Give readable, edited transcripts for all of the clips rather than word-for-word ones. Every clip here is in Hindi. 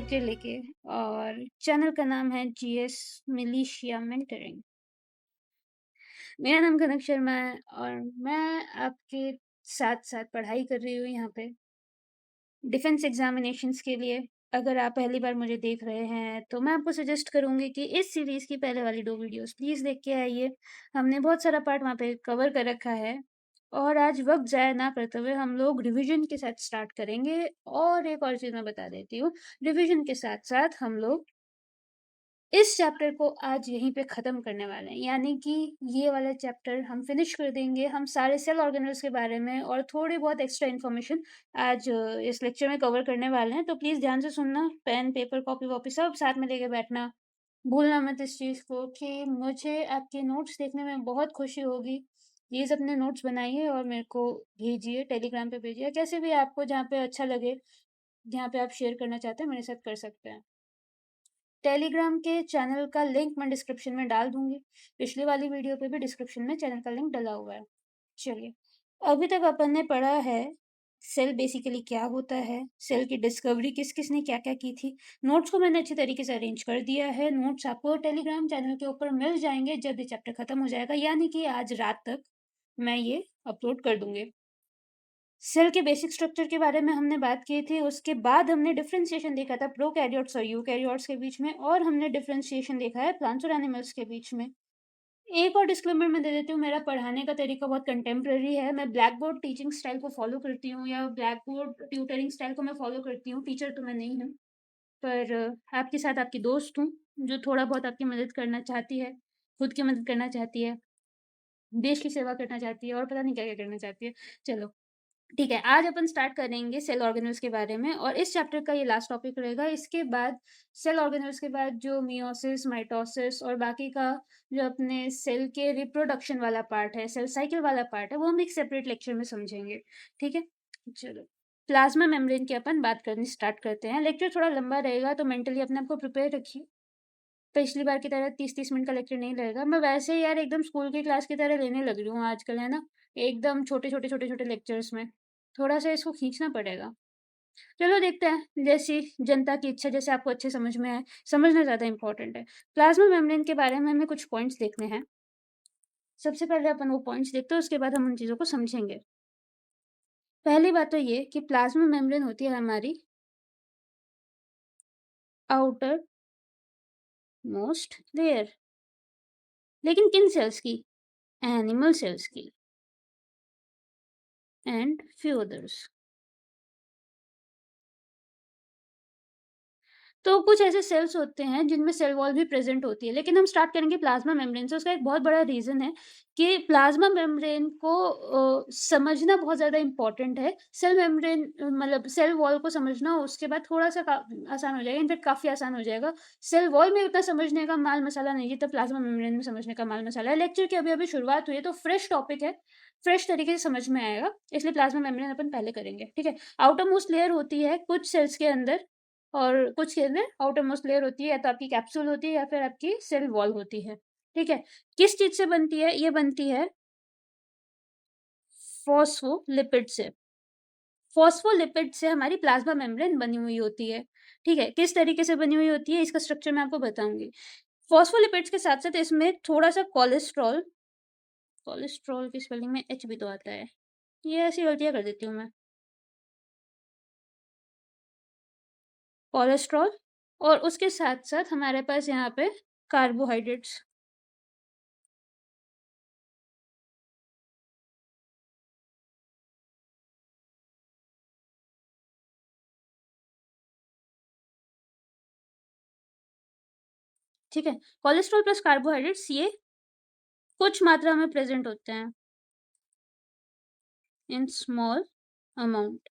के लेके और चैनल का नाम है जीएस मिलिशिया मेंटरिंग। मेरा नाम कनक शर्मा है और मैं आपके साथ-साथ पढ़ाई कर रही हूँ यहाँ पे डिफेंस एग्ज़ामिनेशंस के लिए। अगर आप पहली बार मुझे देख रहे हैं, तो मैं आपको सजेस्ट करूँगी कि इस सीरीज़ की पहले वाली 2 वीडियोज़ प्लीज़ देख के आइए। हमने बहुत सारा पार्ट वहाँ पे कवर कर रखा है और आज वक़्त ज़ाया ना करते हुए हम लोग रिविज़न के साथ स्टार्ट करेंगे। और एक और चीज़ मैं बता देती हूँ, रिविज़न के साथ-साथ हम लोग इस चैप्टर को आज यहीं पे ख़त्म करने वाले हैं, यानी कि ये वाला चैप्टर हम फिनिश कर देंगे। हम सारे सेल ऑर्गेनेल्स के बारे में और थोड़ी बहुत एक्स्ट्रा इन्फॉर्मेशन आज इस लेक्चर में कवर करने वाले हैं। तो प्लीज़ ध्यान से सुनना, पेन, पेपर, कॉपी-वॉपी सब साथ में लेके बैठना। भूलना मत इस चीज़ को कि मुझे आपके नोट्स देखने में बहुत खुशी होगी। प्लीज़ अपने नोट्स बनाइए और मेरे को भेजिए, टेलीग्राम पे भेजिए, कैसे भी आपको जहाँ पे अच्छा लगे, जहाँ पे आप शेयर करना चाहते हैं, मेरे साथ कर सकते हैं। टेलीग्राम के चैनल का लिंक मैं डिस्क्रिप्शन में डाल दूँगी। पिछली वाली वीडियो पे भी डिस्क्रिप्शन में चैनल का लिंक डला हुआ है। चलिए, अभी तक अपन ने पढ़ा है सेल बेसिकली क्या होता है, सेल की डिस्कवरी किस-किस ने क्या-क्या की थी। नोट्स को मैंने अच्छी तरीके से अरेंज कर दिया है। नोट्स आपको टेलीग्राम चैनल के ऊपर मिल जाएँगे जब ये चैप्टर खत्म हो जाएगा, यानी कि आज रात तक मैं ये अपलोड कर दूँगी। सेल के बेसिक स्ट्रक्चर के बारे में हमने बात की थी, उसके बाद हमने डिफरेंशिएशन देखा था प्रोकैरियोट्स और यूकैरियोट्स के बीच में, और हमने डिफरेंशिएशन देखा है प्लांट्स और एनिमल्स के बीच में। एक और डिस्क्लेमर मैं दे देती हूँ, मेरा पढ़ाने का तरीका बहुत कंटेम्प्रेरी है। मैं ब्लैक बोर्ड टीचिंग स्टाइल को फॉलो करती हूँ या ब्लैक बोर्ड ट्यूटरिंग स्टाइल को मैं फॉलो करती हूँ। टीचर तो मैं नहीं हूँ, पर आपके साथ आपकी दोस्त हूँ, जो थोड़ा बहुत आपकी मदद करना चाहती है, खुद की मदद करना चाहती है, देश की सेवा करना चाहती है और पता नहीं क्या-क्या करना चाहती है। चलो, ठीक है, आज अपन स्टार्ट करेंगे सेल ऑर्गेनेल्स के बारे में और इस चैप्टर का ये लास्ट टॉपिक रहेगा। इसके बाद सेल ऑर्गेनेल्स के बाद जो मियोसिस, माइटोसिस और बाकी का जो अपने सेल के रिप्रोडक्शन वाला पार्ट है, सेल साइकिल वाला पार्ट है, वो हम एक सेपरेट लेक्चर में समझेंगे। ठीक है? चलो, प्लाज्मा मेम्ब्रेन की अपन बात करनी स्टार्ट करते हैं। लेक्चर थोड़ा लंबा रहेगा, तो मेंटली अपने आप को प्रिपेयर रखिए। पिछली बार की तरह 30-30 मिनट का लेक्चर नहीं रहेगा। मैं वैसे ही यार एकदम स्कूल की क्लास की तरह लेने लग रही हूँ आजकल, है ना? एकदम छोटे-छोटे लेक्चर्स में। थोड़ा-सा इसको खींचना पड़ेगा। चलो देखते हैं, जैसी जनता की इच्छा, जैसे आपको अच्छे समझ में आए। समझना ज़्यादा इम्पोर्टेंट है। प्लाज़्मा मेम्ब्रेन के बारे में हमें कुछ पॉइंट्स देखने हैं। सबसे पहले अपन वो पॉइंट्स देखते हैं, उसके बाद हम उन चीज़ों को समझेंगे। पहली बात तो ये कि प्लाज़्मा मेम्ब्रेन होती है हमारी आउटर मोस्ट लेयर। लेकिन किन सेल्स की? एनिमल सेल्स की एंड फ्यू अदर्स। तो कुछ ऐसे सेल्स होते हैं जिनमें सेल वॉल भी प्रेजेंट होती है, लेकिन हम स्टार्ट करेंगे प्लाज्मा मेम्ब्रेन से। उसका एक बहुत बड़ा रीजन है कि प्लाज्मा मेम्ब्रेन को समझना बहुत ज़्यादा इंपॉर्टेंट है। सेल मेम्ब्रेन मतलब सेल वॉल को समझना उसके बाद थोड़ा सा आसान हो जाएगा, इनफैक्ट काफ़ी आसान हो जाएगा। सेल वॉल में उतना समझने का माल मसाला नहीं है तो प्लाज्मा मेम्ब्रेन में समझने का माल मसाला है। लेक्चर की अभी अभी शुरुआत हुई है, तो फ्रेश टॉपिक है, फ्रेश तरीके से समझ में आएगा, इसलिए प्लाज्मा मेम्ब्रेन अपन पहले करेंगे। ठीक है, आउटर मोस्ट लेयर होती है कुछ सेल्स के अंदर, और कुछ के अंदर आउटर मोस्ट लेयर होती है, या तो आपकी कैप्सूल होती है या फिर आपकी सेल वॉल होती है। ठीक है, किस चीज से बनती है? ये बनती है फॉस्फोलिपिड से। फॉस्फोलिपिड से हमारी प्लाज्मा मेम्ब्रेन बनी हुई होती है। ठीक है, किस तरीके से बनी हुई होती है इसका स्ट्रक्चर मैं आपको बताऊंगी। फॉस्फोलिपिड्स के साथ साथ इसमें थोड़ा सा कोलेस्ट्रॉल, कोलेस्ट्रॉल की स्पेलिंग में एच भी तो आता है, ये ऐसी गलतियां कर देती हूँ मैं। कोलेस्ट्रॉल, और उसके साथ साथ हमारे पास यहाँ पे कार्बोहाइड्रेट्स। ठीक है, कोलेस्ट्रॉल प्लस कार्बोहाइड्रेट्स ये कुछ मात्रा में प्रेजेंट होते हैं इन स्मॉल अमाउंट।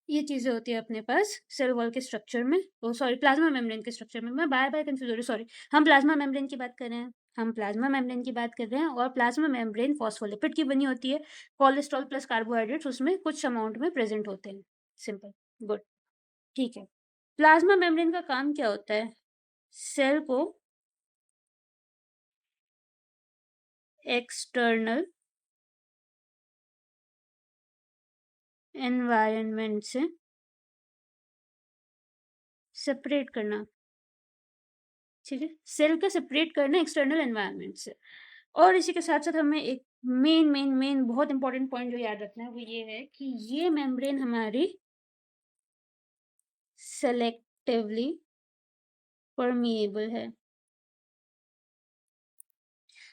ये चीजें होती है अपने पास सेल वॉल के स्ट्रक्चर में, ओ सॉरी प्लाज्मा मेम्ब्रेन के स्ट्रक्चर में। मैं बार बार कंफ्यूज हो रही हूँ, सॉरी। हम प्लाज्मा मेम्ब्रेन की बात कर रहे हैं, हम प्लाज्मा मेम्ब्रेन की बात कर रहे हैं, और प्लाज्मा मेम्ब्रेन फॉस्फोलिपिड की बनी होती है। कोलेस्ट्रॉल प्लस कार्बोहाइड्रेट्स उसमें कुछ अमाउंट में प्रेजेंट होते हैं। Simple, good. ठीक है, प्लाज्मा मेम्ब्रेन का काम क्या होता है? सेल को एक्सटर्नल एनवायरनमेंट से सेपरेट करना, ठीक है, सेल का सेपरेट करना एक्सटर्नल एनवायरनमेंट से। और इसी के साथ साथ हमें एक मेन मेन मेन बहुत इंपॉर्टेंट पॉइंट जो याद रखना है वो ये है कि ये मेम्ब्रेन हमारी सेलेक्टिवली परमिएबल है।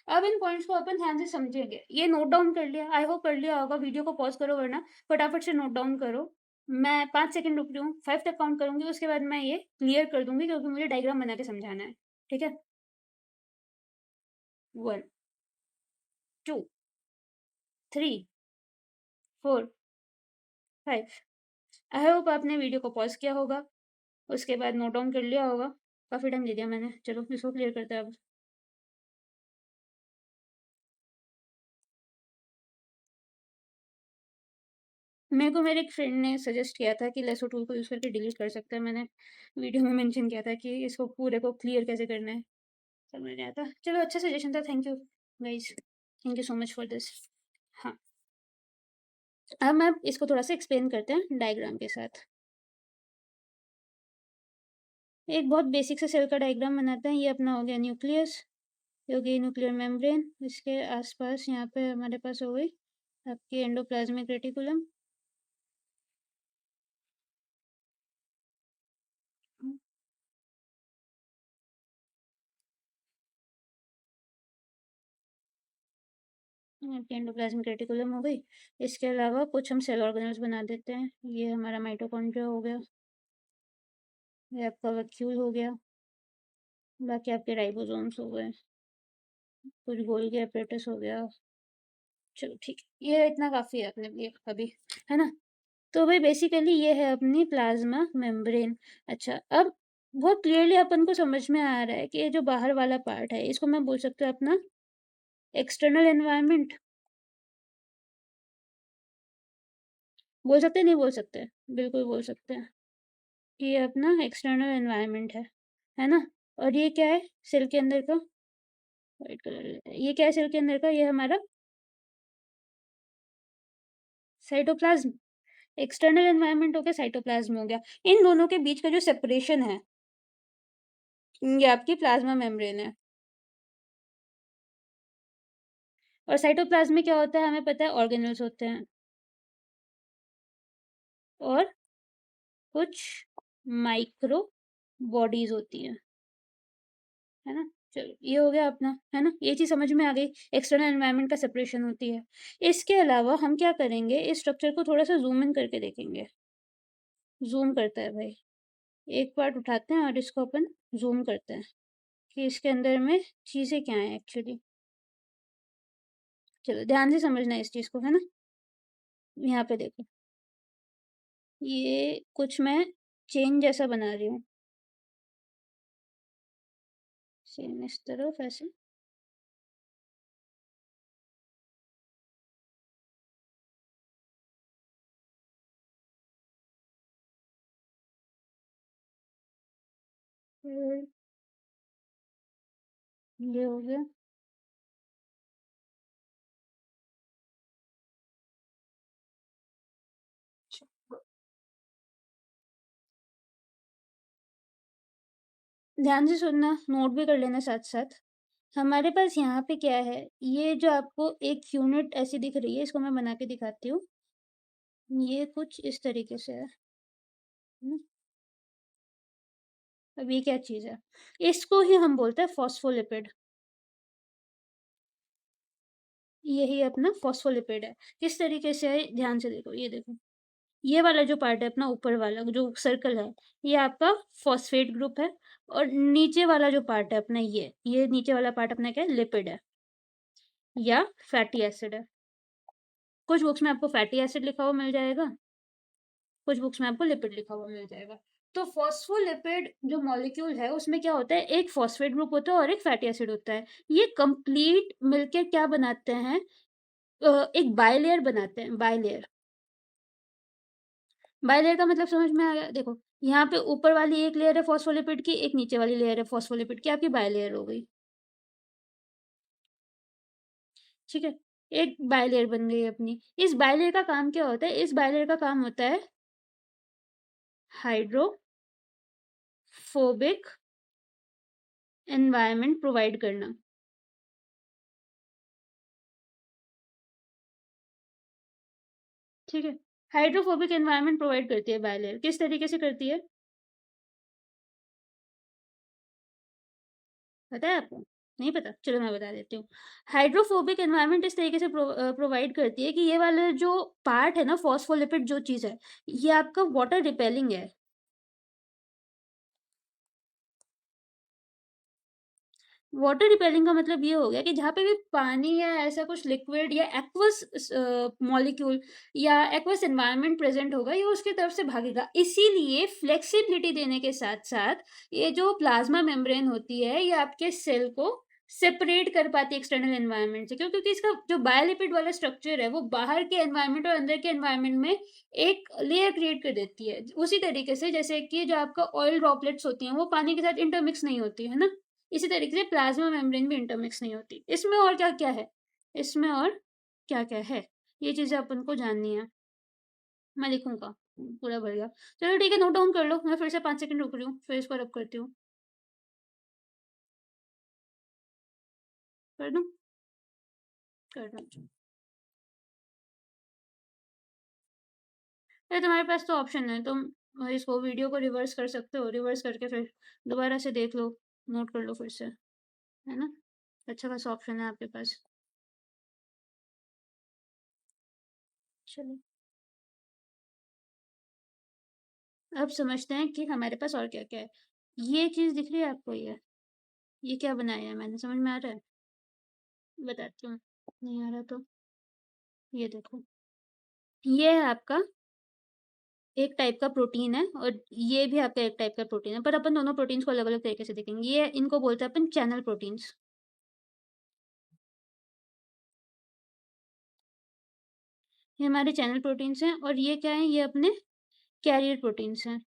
अब इन पॉइंट्स को अपन ध्यान से समझेंगे। ये नोट डाउन कर लिया, आई होप कर लिया होगा। वीडियो को पॉज करो, वरना फटाफट से नोट डाउन करो। मैं 5 सेकंड रुक रही हूँ, 5 तक काउंट करूंगी, उसके बाद मैं ये क्लियर कर दूंगी क्योंकि मुझे डायग्राम बना के समझाना है, ठीक है। 1 2 3 4 5। आई होप आपने वीडियो को पॉज किया होगा, उसके बाद नोट डाउन कर लिया होगा। काफ़ी टाइम ले लिया मैंने, चलो इसको क्लियर करते हैं अब। मेरे को मेरे एक फ्रेंड ने सजेस्ट किया था कि लेसो टूल को यूज़ करके डिलीट कर सकते हैं। मैंने वीडियो में मेंशन किया था कि इसको पूरे को क्लियर कैसे करना है, समझ नहीं आता। चलो अच्छा सजेशन था, thank you guys, thank you so much for this. हाँ, अब मैं इसको थोड़ा सा एक्सप्लेन करते हैं डायग्राम के साथ। एक बहुत बेसिक सा सेल का डायग्राम बनाते हैं। ये अपना हो गया न्यूक्लियस, ये हो गई न्यूक्लियर मेम्ब्रेन, इसके आसपास यहाँ पे हमारे पास हो गई आपकी एंडोप्लाज्मिक रेटिकुलम। आपकी एंडोप्लाज्मिक रेटिकुलम हो गई। इसके अलावा कुछ हम सेल ऑर्गेनल्स बना देते हैं। ये हमारा माइटोकॉन्ड्रिया हो गया, ये आपका वैक्यूल हो गया, बाकी आपके राइबोसोम्स हो गए, कुछ गोल्गी एपरेटस हो गया। चलो ठीक है, ये इतना काफ़ी है अपने लिए अभी, है ना। तो भाई बेसिकली ये है अपनी प्लाज्मा मेम्ब्रेन। अच्छा, अब बहुत क्लियरली अपन को समझ में आ रहा है कि ये जो बाहर वाला पार्ट है इसको मैं बोल सकती हूँ अपना एक्सटर्नल एनवायरनमेंट। बोल सकते हैं, नहीं बोल सकते? बिल्कुल बोल सकते हैं कि ये अपना एक्सटर्नल एनवायरनमेंट है ना। और ये क्या है सेल के अंदर का? White colour. ये क्या है सेल के अंदर का? ये हमारा साइटोप्लाज्म। एक्सटर्नल एनवायरनमेंट हो गया, साइटोप्लाज्म हो गया। इन दोनों के बीच का जो सेपरेशन है ये आपकी प्लाज्मा मेम्ब्रेन है। और साइटोप्लाज्म में क्या होता है हमें पता है, ऑर्गेनल्स होते हैं और कुछ माइक्रो बॉडीज होती हैं, है ना। चलो ये हो गया अपना, है ना, ये चीज़ समझ में आ गई। एक्सटर्नल एनवायरनमेंट का सेपरेशन होती है। इसके अलावा हम क्या करेंगे, इस स्ट्रक्चर को थोड़ा सा जूम इन करके देखेंगे। जूम करता है भाई, एक पार्ट उठाते हैं और इसको अपन जूम करते हैं कि इसके अंदर में चीज़ें क्या हैं एक्चुअली। चलो ध्यान से समझना है इस चीज़ को, है ना। यहाँ पे देखो, ये कुछ मैं चेन जैसा बना रही हूँ, सेम इस तरफ ऐसे। फिर ये हो गया। ध्यान से सुनना, नोट भी कर लेना साथ साथ। हमारे पास यहाँ पे क्या है, ये जो आपको एक यूनिट ऐसी दिख रही है, इसको मैं बना के दिखाती हूँ। ये कुछ इस तरीके से है ना? अब ये क्या चीज़ है, इसको ही हम बोलते हैं फॉस्फोलिपिड। यही अपना फॉस्फोलिपिड है। किस तरीके से है ध्यान से देखो, ये देखो, ये वाला जो पार्ट है अपना ऊपर वाला जो सर्कल है, ये आपका फॉस्फेट ग्रुप है। और नीचे वाला जो पार्ट है अपना, ये नीचे वाला पार्ट अपना क्या है, लिपिड है या फैटी एसिड है। कुछ बुक्स में आपको फैटी एसिड लिखा हुआ मिल जाएगा, कुछ बुक्स में आपको लिपिड लिखा हुआ मिल जाएगा। तो फॉस्फोलिपिड जो मॉलिक्यूल है उसमें क्या होता है, एक फॉस्फेट ग्रुप होता है और एक फैटी एसिड होता है। ये कंप्लीट मिलके क्या बनाते हैं, एक बायलेयर बनाते हैं। बायलेयर, बायलेयर का मतलब समझ में आ गया। देखो यहाँ पे ऊपर वाली एक लेयर है फॉस्फोलिपिड की, एक नीचे वाली लेयर है फॉस्फोलिपिड की, आपकी बायलेयर हो गई, ठीक है। एक बायलेयर बन गई अपनी। इस बायलेयर का काम क्या होता है, इस बायलेयर का काम होता है हाइड्रोलाइसिस। हाइड्रोफोबिक एनवायरनमेंट प्रोवाइड करना। ठीक है, हाइड्रोफोबिक एनवायरनमेंट प्रोवाइड करती है बायलर, किस तरीके से करती है पता है आपको? नहीं पता? चलो मैं बता देती हूँ। हाइड्रोफोबिक एनवायरनमेंट इस तरीके से प्रोवाइड करती है कि ये वाला जो पार्ट है ना, फॉस्फोलिपिड जो चीज़ है, ये आपका वाटर रिपेलिंग है। वाटर रिपेलिंग का मतलब ये हो गया कि जहाँ पे भी पानी या ऐसा कुछ लिक्विड या एक्वस मॉलिक्यूल या एक्वस एनवायरनमेंट प्रेजेंट होगा, ये उसकी तरफ से भागेगा। इसीलिए फ्लेक्सिबिलिटी देने के साथ साथ ये जो प्लाज्मा मेम्ब्रेन होती है, ये आपके सेल को सेपरेट कर पाती है एक्सटर्नल एनवायरनमेंट से। क्यों? क्योंकि इसका जो बायोलिपिड वाला स्ट्रक्चर है, वो बाहर के एनवायरनमेंट और अंदर के एनवायरनमेंट में एक लेयर क्रिएट कर देती है। उसी तरीके से जैसे कि जो आपका ऑयल ड्रॉपलेट्स होती हैं, वो पानी के साथ इंटरमिक्स नहीं होती है ना, इसी तरीके से प्लाज्मा मेम्ब्रेन भी इंटरमिक्स नहीं होती। इसमें और क्या क्या है, इसमें और क्या क्या है, ये चीज़ें अपन को जाननी है। मैं लिखूंगा, पूरा भर गया। चलो ठीक है, नोट डाउन कर लो। मैं फिर से 5 सेकंड रुक रही हूँ, फिर इसको रब करती हूँ। कर दूँ? कर दूँ। अरे तुम्हारे पास तो ऑप्शन है, तुम इसको वीडियो को रिवर्स कर सकते हो, रिवर्स करके फिर दोबारा से देख लो, नोट कर लो फिर से, है ना? अच्छा खासा ऑप्शन है आपके पास। चलो, अब समझते हैं कि हमारे पास और क्या क्या है। ये चीज़ दिख रही है आपको? ये क्या बनाया है मैंने, समझ में आ रहा है? बताती हूँ, नहीं आ रहा तो ये देखो, ये है आपका एक टाइप का प्रोटीन है, और ये भी आपका एक टाइप का प्रोटीन है, पर अपन दोनों प्रोटीन्स को अलग अलग तरीके से देखेंगे। ये इनको बोलते हैं अपन चैनल प्रोटीन्स। ये हमारे चैनल प्रोटीन्स हैं, और ये क्या है, ये अपने कैरियर प्रोटीन्स हैं।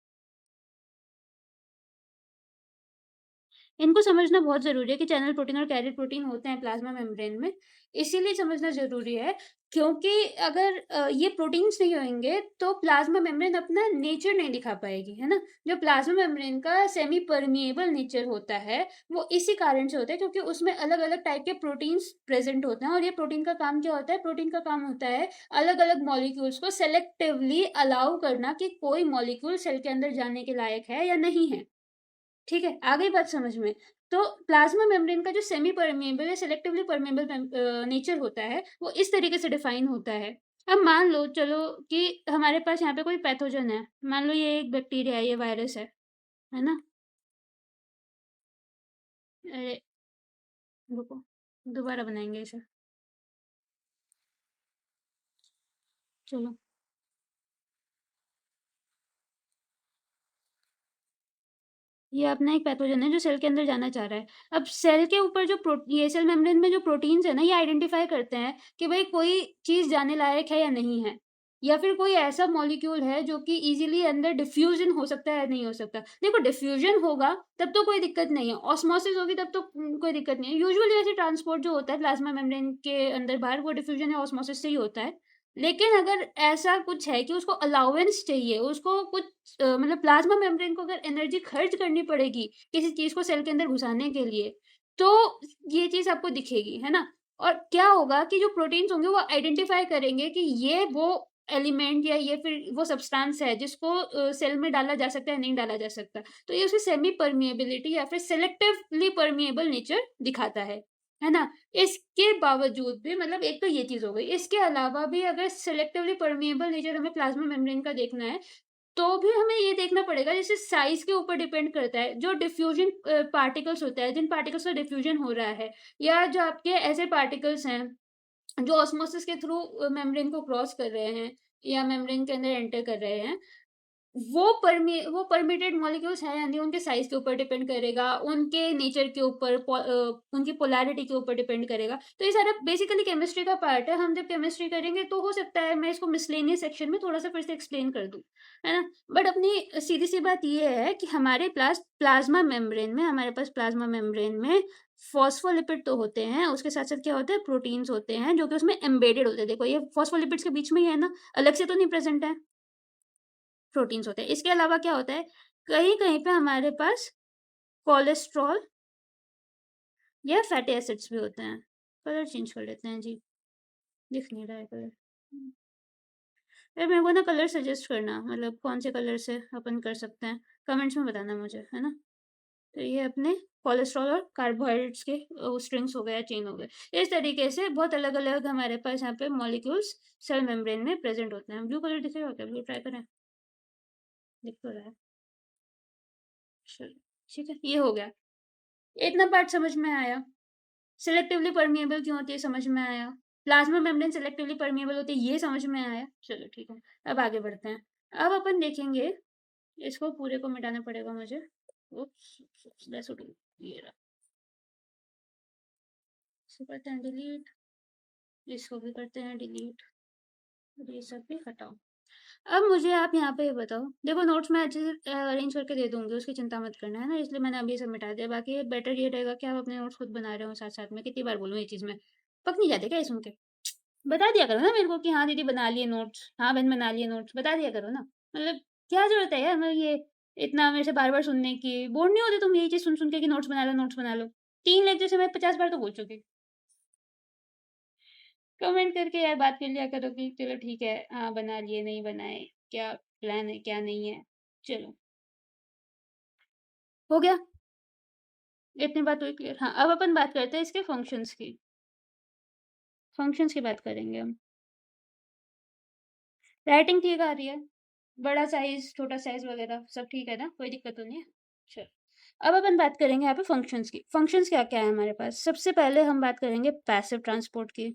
इनको समझना बहुत ज़रूरी है कि चैनल प्रोटीन और कैरियर प्रोटीन होते हैं प्लाज्मा मेम्ब्रेन में। इसीलिए समझना ज़रूरी है क्योंकि अगर ये प्रोटीन्स नहीं होंगे तो प्लाज्मा मेम्ब्रेन अपना नेचर नहीं दिखा पाएगी, है ना? जो प्लाज्मा मेम्ब्रेन का सेमी परमिएबल नेचर होता है, वो इसी कारण से होता है क्योंकि उसमें अलग-अलग टाइप के प्रोटीन्स प्रेज़ेंट होते हैं, और ये प्रोटीन का काम क्या होता है? प्रोटीन का काम होता है अलग-अलग मॉलिक्यूल्स को सेलेक्टिवली अलाउ करना कि कोई मॉलिक्यूल सेल के अंदर जाने के लायक है या नहीं है। ठीक है, आ गई बात समझ में? तो प्लाज्मा मेम्ब्रेन का जो सेमी परमेबल या सेलेक्टिवली परमेबल नेचर होता है, वो इस तरीके से डिफाइन होता है। अब मान लो चलो कि हमारे पास यहाँ पे कोई पैथोजन है, मान लो ये एक बैक्टीरिया है, ये वायरस है ना? अरे रुको, दोबारा बनाएंगे इसे। चलो, ये अपना एक पैथोजन है जो सेल के अंदर जाना चाह रहा है। अब सेल के ऊपर जो ये सेल मेम्ब्रेन में जो प्रोटीन्स है ना, ये आइडेंटिफाई करते हैं कि भाई कोई चीज़ जाने लायक है या नहीं है, या फिर कोई ऐसा मॉलिक्यूल है जो कि इजीली अंदर डिफ्यूजन हो सकता है या नहीं हो सकता। देखो, डिफ्यूजन होगा तब तो कोई दिक्कत नहीं है, ऑस्मोसिस होगी तब तो कोई दिक्कत नहीं है। यूजुअली वैसे ट्रांसपोर्ट जो होता है प्लाज्मा मेम्ब्रेन के अंदर बाहर, वो डिफ्यूजन या ऑस्मोसिस से ही होता है। लेकिन अगर ऐसा कुछ है कि उसको अलाउंस चाहिए, उसको कुछ मतलब प्लाज्मा मेम्ब्रेन को अगर एनर्जी खर्च करनी पड़ेगी किसी चीज को सेल के अंदर घुसाने के लिए, तो ये चीज आपको दिखेगी, है ना? और क्या होगा कि जो प्रोटीन्स होंगे वो आइडेंटिफाई करेंगे कि ये वो एलिमेंट या ये फिर वो सब्सटेंस है जिसको सेल में डाला जा सकता है, नहीं डाला जा सकता। तो ये उसकी सेमी परमिएबिलिटी या फिर सेलेक्टिवली परमिएबल नेचर दिखाता है ना? इसके बावजूद भी, मतलब एक तो ये चीज हो गई, इसके अलावा भी अगर सेलेक्टिवली परमिएबल नेचर हमें प्लाज्मा मेम्ब्रेन का देखना है, तो भी हमें ये देखना पड़ेगा, जैसे साइज के ऊपर डिपेंड करता है। जो डिफ्यूजन पार्टिकल्स होता है, जिन पार्टिकल्स का डिफ्यूजन हो रहा है, या जो आपके ऐसे पार्टिकल्स हैं जो ऑस्मोसिस के थ्रू मेम्ब्रेन को क्रॉस कर रहे हैं या मेम्ब्रेन के अंदर एंटर कर रहे हैं, वो परमिटेड मॉलिक्यूल्स हैं या नहीं, उनके साइज के ऊपर डिपेंड करेगा, उनके नेचर के ऊपर, उनकी पोलैरिटी के ऊपर डिपेंड करेगा। तो ये सारा बेसिकली केमिस्ट्री का पार्ट है। हम जब केमिस्ट्री करेंगे तो हो सकता है मैं इसको मिसलेनियस सेक्शन में थोड़ा सा फिर से एक्सप्लेन कर दूं, है ना? बट अपनी सीधी सी बात ये है कि हमारे हमारे पास प्लाज्मा मेम्ब्रेन में फॉस्फोलिपिड तो होते हैं, उसके साथ साथ क्या होता है, प्रोटीन्स होते हैं जो कि उसमें एम्बेडेड होते हैं। देखो, ये फॉस्फोलिपिड्स के बीच में ही है ना, अलग से तो नहीं प्रेजेंट है, प्रोटीन्स होते हैं। इसके अलावा क्या होता है, कहीं कहीं पे हमारे पास कोलेस्ट्रॉल या फैटी एसिड्स भी होते हैं। कलर चेंज कर लेते हैं जी, दिख नहीं रहा है कलर। मेरे को ना कलर सजेस्ट करना, मतलब कौन से कलर से अपन कर सकते हैं, कमेंट्स में बताना मुझे, है ना। तो ये अपने कोलेस्ट्रॉल और कार्बोहाइड्रेट्स के स्ट्रिंग्स हो गए या चेन हो गए। इस तरीके से बहुत अलग अलग हमारे पास यहाँ पे मॉलिक्यूल्स सेल मेम्ब्रेन में प्रेजेंट होते हैं। ब्लू कलर दिखेगा क्या? ब्लू ट्राई करें, दिख तो रहा है। चलो ठीक है, ये हो गया। इतना पार्ट समझ में आया। सिलेक्टिवली परमिएबल क्यों होती है समझ में आया। प्लाज्मा मेम्ब्रेन सिलेक्टिवली परमिएबल होती है ये समझ में आया। चलो ठीक है, अब आगे बढ़ते हैं। अब अपन देखेंगे, इसको पूरे को मिटाना पड़ेगा मुझे। ये रहा, इसको करते हैं डिलीट, इसको भी करते हैं डिलीट, ये सब भी हटाओ। अब मुझे आप यहाँ पे ये बताओ, देखो नोट्स मैं अच्छे से अरेंज करके दे दूंगी, उसकी चिंता मत करना, है ना। इसलिए मैंने अभी सब मिटा दिया। बाकी बेटर ये रहेगा कि आप अपने नोट्स खुद बना रहे हो साथ साथ में। कितनी बार बोलूँ ये चीज़ में, पक नहीं जाते क्या ये सुन के? बता दिया करो ना मेरे को कि हाँ दीदी बना लिए नोट्स, हाँ बहन बना लिए नोट्स, बता दिया करो ना। मतलब क्या जरूरत है यार, मतलब ये इतना मेरे से बार बार सुनने की? बोर नहीं होते तुम यही चीज सुन सुन के कि नोट्स बना लो नोट्स बना लो? 3 लेक्चर से मैं 50 बार तो बोल चुकी। कमेंट करके यार बात कर लिया करो कि चलो ठीक है, हाँ बना लिए, नहीं बनाए, क्या प्लान है क्या नहीं है। चलो हो गया, इतनी बात हुई क्लियर। हाँ अब अपन बात करते हैं इसके फंक्शंस की। फंक्शंस की बात करेंगे हम। राइटिंग ठीक आ रही है, बड़ा साइज छोटा साइज वगैरह सब ठीक है ना, कोई दिक्कत तो नहीं है। चलो अब अपन बात करेंगे यहाँ पे फंक्शंस की। फंक्शंस क्या क्या है हमारे पास? सबसे पहले हम बात करेंगे पैसिव ट्रांसपोर्ट की।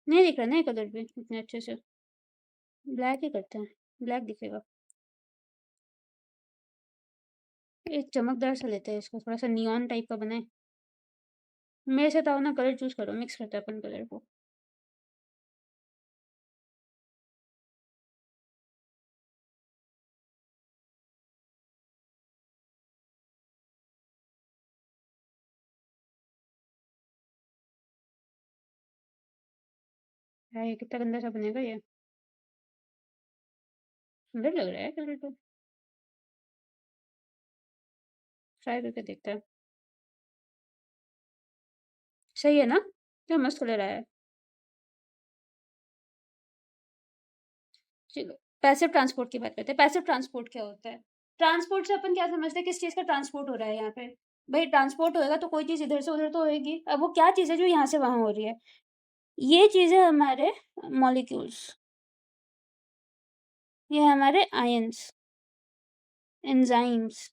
नहीं दिख रहा ना कलर भी इतने अच्छे से? ब्लैक ही करते हैं, ब्लैक दिखेगा। एक चमकदार सा लेते हैं इसको, थोड़ा सा नियॉन टाइप का बनाए। मेरे से तो ना कलर चूज करो, मिक्स करते हैं अपन कलर को। यार ये कितना गंदा सा बनेगा ये, सुंदर लग रहा है कलर तो। ट्राई करके देखते हैं, सही है ना? क्या मस्त कलर आया है। चलो पैसिव ट्रांसपोर्ट की बात करते हैं। पैसिव ट्रांसपोर्ट क्या होता है? ट्रांसपोर्ट से अपन क्या समझते हैं, किस चीज का ट्रांसपोर्ट हो रहा है यहाँ पे? भाई ट्रांसपोर्ट होएगा तो कोई चीज इधर से उधर तो होएगी। अब वो क्या चीज है जो यहाँ से वहां हो रही है? ये चीज है हमारे मॉलिक्यूल्स, ये हमारे आयंस, एंजाइम्स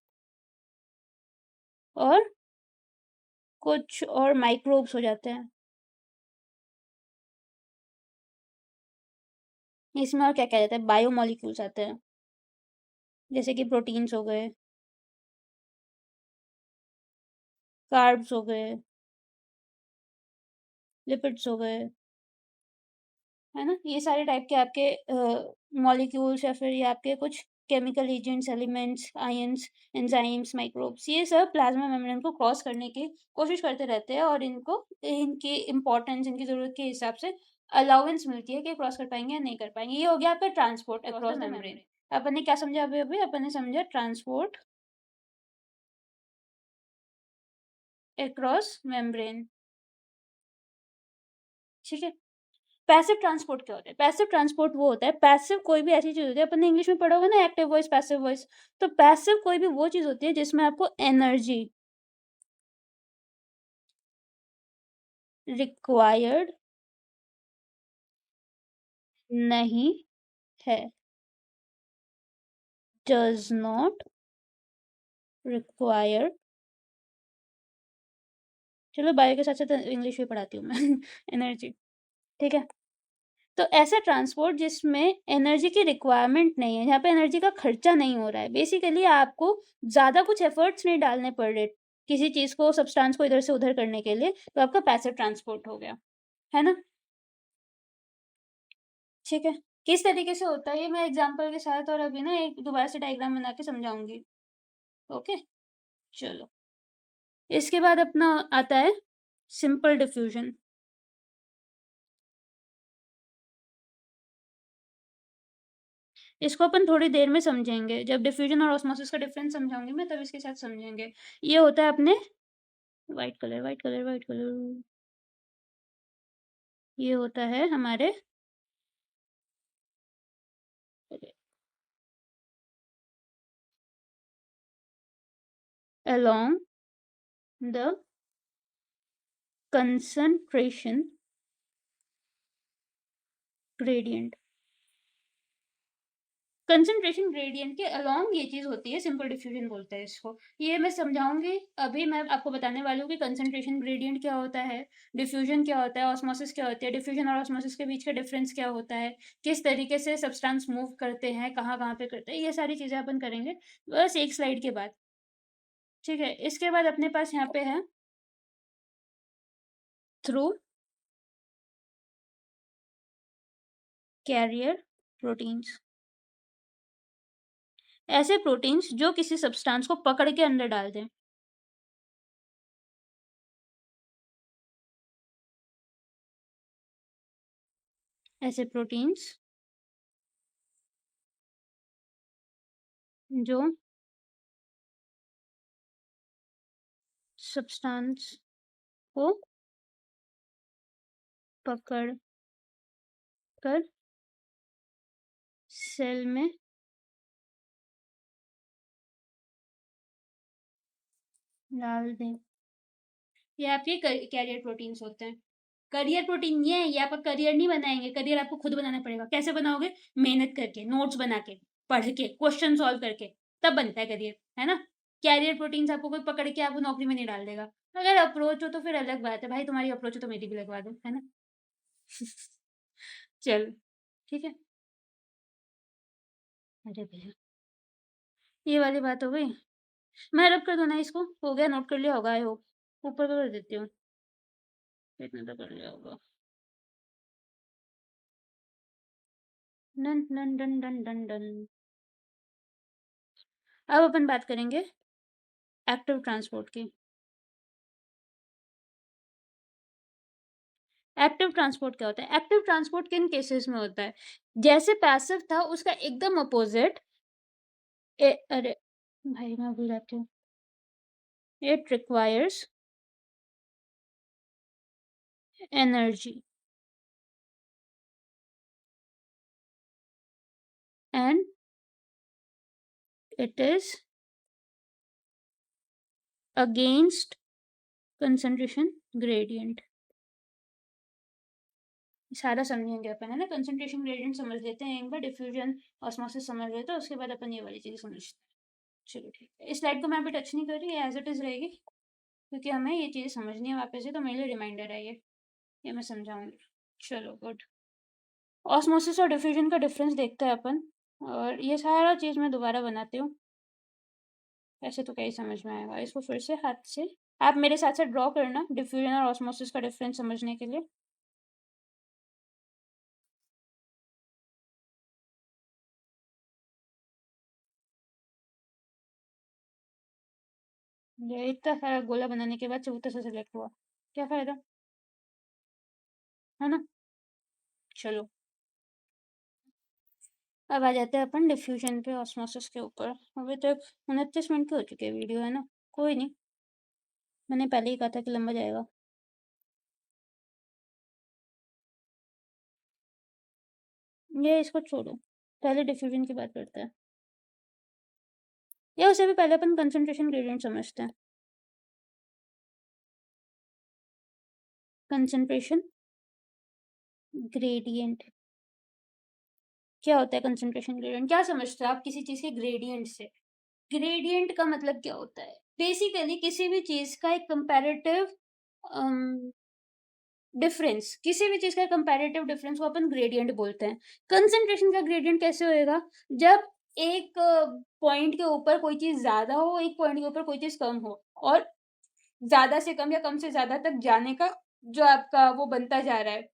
और कुछ और माइक्रोब्स हो जाते हैं। इसमें और क्या क्या जाता है? बायोमोलिक्यूल्स आते हैं, जैसे कि प्रोटीन्स हो गए, कार्ब्स हो गए, लिपिड्स हो गए, है ना। ये सारे टाइप के आपके मॉलिक्यूल्स या फिर ये आपके कुछ chemical agents, elements, ions, enzymes, microbes, ये सब प्लाज्मा मेम्ब्रेन को क्रॉस करने की कोशिश करते रहते हैं और इनको इनकी इंपॉर्टेंस, इनकी जरूरत के हिसाब से अलाउंस मिलती है कि क्रॉस कर पाएंगे या नहीं कर पाएंगे। ये हो गया आपका ट्रांसपोर्ट अक्रॉस द मेम्ब्रेन। अपन ने क्या समझा अभी अभी? अपन ने समझा ट्रांसपोर्ट अक्रॉस मेम्ब्रेन, ठीक है। पैसिव ट्रांसपोर्ट क्या होता है? पैसिव ट्रांसपोर्ट वो होता है, पैसिव कोई भी ऐसी चीज होती है, अपन ने इंग्लिश में पढ़ा होगा ना, एक्टिव वॉइस पैसिव वॉइस। तो पैसिव कोई भी वो चीज होती है जिसमें आपको एनर्जी रिक्वायर्ड नहीं है, डज नॉट रिक्वायर। चलो बायो के साथ साथ इंग्लिश भी पढ़ाती हूँ मैं एनर्जी, ठीक है। तो ऐसा ट्रांसपोर्ट जिसमें एनर्जी की रिक्वायरमेंट नहीं है, यहाँ पे एनर्जी का खर्चा नहीं हो रहा है, बेसिकली आपको ज्यादा कुछ एफर्ट्स नहीं डालने पड़ रहे किसी चीज को, सब्सटेंस को इधर से उधर करने के लिए, तो आपका पैसिव ट्रांसपोर्ट हो गया, है ना। ठीक है, किस तरीके से होता है ये मैं एग्जांपल के साथ और अभी ना एक दोबारा से डायग्राम बना के समझाऊंगी। ओके चलो, इसके बाद अपना आता है सिंपल डिफ्यूजन। इसको अपन थोड़ी देर में समझेंगे, जब डिफ्यूजन और ऑस्मोसिस का डिफरेंस समझाऊंगी मैं, तब इसके साथ समझेंगे। ये होता है अपने white colour, white colour, white colour, ये होता है हमारे along the concentration gradient। Concentration gradient के अलोंग ये चीज होती है, सिंपल डिफ्यूजन बोलते हैं इसको। ये मैं समझाऊंगी। अभी मैं आपको बताने वाली हूँ कि कंसंट्रेशन ग्रेडियंट क्या होता है, डिफ्यूजन क्या होता है, ऑस्मोसिस क्या होती है, डिफ्यूजन और ऑस्मोसिस के बीच का डिफरेंस क्या होता है, किस तरीके से सब्सटेंस मूव करते हैं, कहाँ कहाँ पे करते हैं, ये सारी चीजें अपन करेंगे बस एक स्लाइड के बाद। ठीक है, इसके बाद अपने पास यहाँ पे है थ्रू कैरियर प्रोटीन्स। ऐसे प्रोटीन्स जो किसी सब्सटेंस को पकड़ के अंदर डाल दें। ऐसे प्रोटीन्स जो सब्सटेंस को पकड़ कर सेल में डाल दें। ये आपके कैरियर प्रोटीन्स होते हैं। करियर प्रोटीन ये आपका करियर नहीं बनाएंगे, करियर आपको खुद बनाना पड़ेगा। कैसे बनाओगे? मेहनत करके, नोट्स बना के, पढ़ के, क्वेश्चन सॉल्व करके, तब बनता है करियर, है ना। कैरियर प्रोटीन्स आपको कोई पकड़ के आपको नौकरी में नहीं डाल देगा। अगर अप्रोच हो तो फिर अलग बात है भाई, तुम्हारी अप्रोच हो तो मेरी भी लगवा दो, है ना। चल ठीक है। अरे भैया, ये वाली बात हो गई। मैं रब कर दो ना इसको, हो गया, नोट कर लिया होगा आई होप। ऊपर कर देती हूँ, इतना तो कर लिया होगा। Done done done done done done. अब अपन बात करेंगे एक्टिव ट्रांसपोर्ट की। एक्टिव ट्रांसपोर्ट क्या होता है? एक्टिव ट्रांसपोर्ट किन केसेस में होता है? जैसे पैसिव था उसका एकदम अपोजिट। अरे भाई मैं भूल जाती हूँ। It requires energy and it is against concentration gradient. सारा समझेंगे अपन, है ना। कंसंट्रेशन ग्रेडियंट समझ लेते हैं एक बार, डिफ्यूजन ऑस्मोसिस समझ लेते हैं, उसके बाद अपन ये वाली चीज़ समझते हैं। चलो ठीक है, इस स्लाइड को मैं अभी टच नहीं कर रही, एज इट इज़ रहेगी, क्योंकि हमें ये चीज़ समझनी है वापस से, तो मेरे लिए रिमाइंडर है ये मैं समझाऊंगी। चलो गुड। ऑस्मोसिस और डिफ्यूजन का डिफरेंस देखते हैं अपन, और ये सारा चीज़ मैं दोबारा बनाती हूँ। ऐसे तो क्या ही समझ में आएगा, इसको फिर से हाथ से आप मेरे साथ साथ ड्रॉ करना, डिफ्यूजन और ऑस्मोसिस का डिफरेंस समझने के लिए। ये इतना सारा गोला बनाने के बाद चबूतरा से सिलेक्ट हुआ, क्या फायदा, है ना। चलो अब आ जाते हैं अपन डिफ्यूजन पे ऑस्मोसिस के ऊपर। अभी तक 29 मिनट की हो चुकी है वीडियो, है ना। कोई नहीं, मैंने पहले ही कहा था कि लंबा जाएगा। ये इसको छोड़ो, पहले डिफ्यूजन की बात करते हैं, या उससे भी पहले अपन कंसंट्रेशन ग्रेडियंट समझते हैं। कंसंट्रेशन ग्रेडियंट क्या होता है? कंसंट्रेशन ग्रेडियंट क्या समझते हो आप किसी चीज के ग्रेडियंट से? ग्रेडियंट का मतलब क्या होता है? बेसिकली किसी भी चीज का एक कंपैरेटिव डिफरेंस, किसी भी चीज का कंपैरेटिव डिफरेंस को अपन ग्रेडियंट बोलते हैं। कंसंट्रेशन का ग्रेडियंट कैसे होएगा? जब एक पॉइंट के ऊपर कोई चीज ज्यादा हो, एक पॉइंट के ऊपर कोई चीज कम हो, और ज्यादा से कम या कम से ज्यादा तक जाने का जो आपका वो बनता जा रहा है,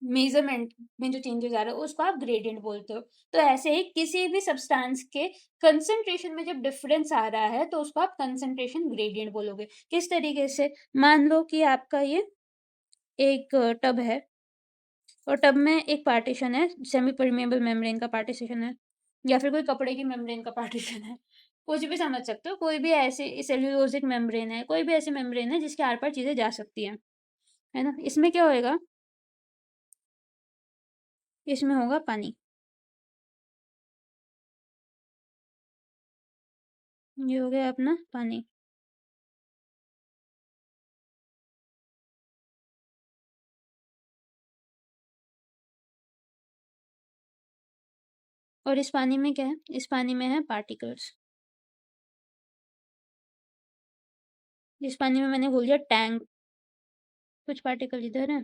मेजरमेंट में जो चेंजेस आ रहा है, उसको आप ग्रेडियंट बोलते हो। तो ऐसे ही किसी भी सब्सटेंस के कंसंट्रेशन में जब डिफरेंस आ रहा है तो उसको आप कंसंट्रेशन ग्रेडियंट बोलोगे। किस तरीके से? मान लो कि आपका ये एक टब है, और टब में एक पार्टीशन है, सेमी परमिएबल मेम्ब्रेन का पार्टीशन है, या फिर कोई कपड़े की मेम्ब्रेन का पार्टीशन है, कुछ भी समझ सकते हो। कोई भी ऐसी सेल्यूलोजिक मेम्ब्रेन है, कोई भी ऐसी मेम्ब्रेन है जिसके आर पार चीज़ें जा सकती हैं, है ना। इसमें क्या होएगा, इसमें होगा पानी। ये हो गया अपना पानी। और इस पानी में क्या है, इस पानी में है पार्टिकल्स। इस पानी में मैंने बोल दिया टैंक, कुछ पार्टिकल इधर है,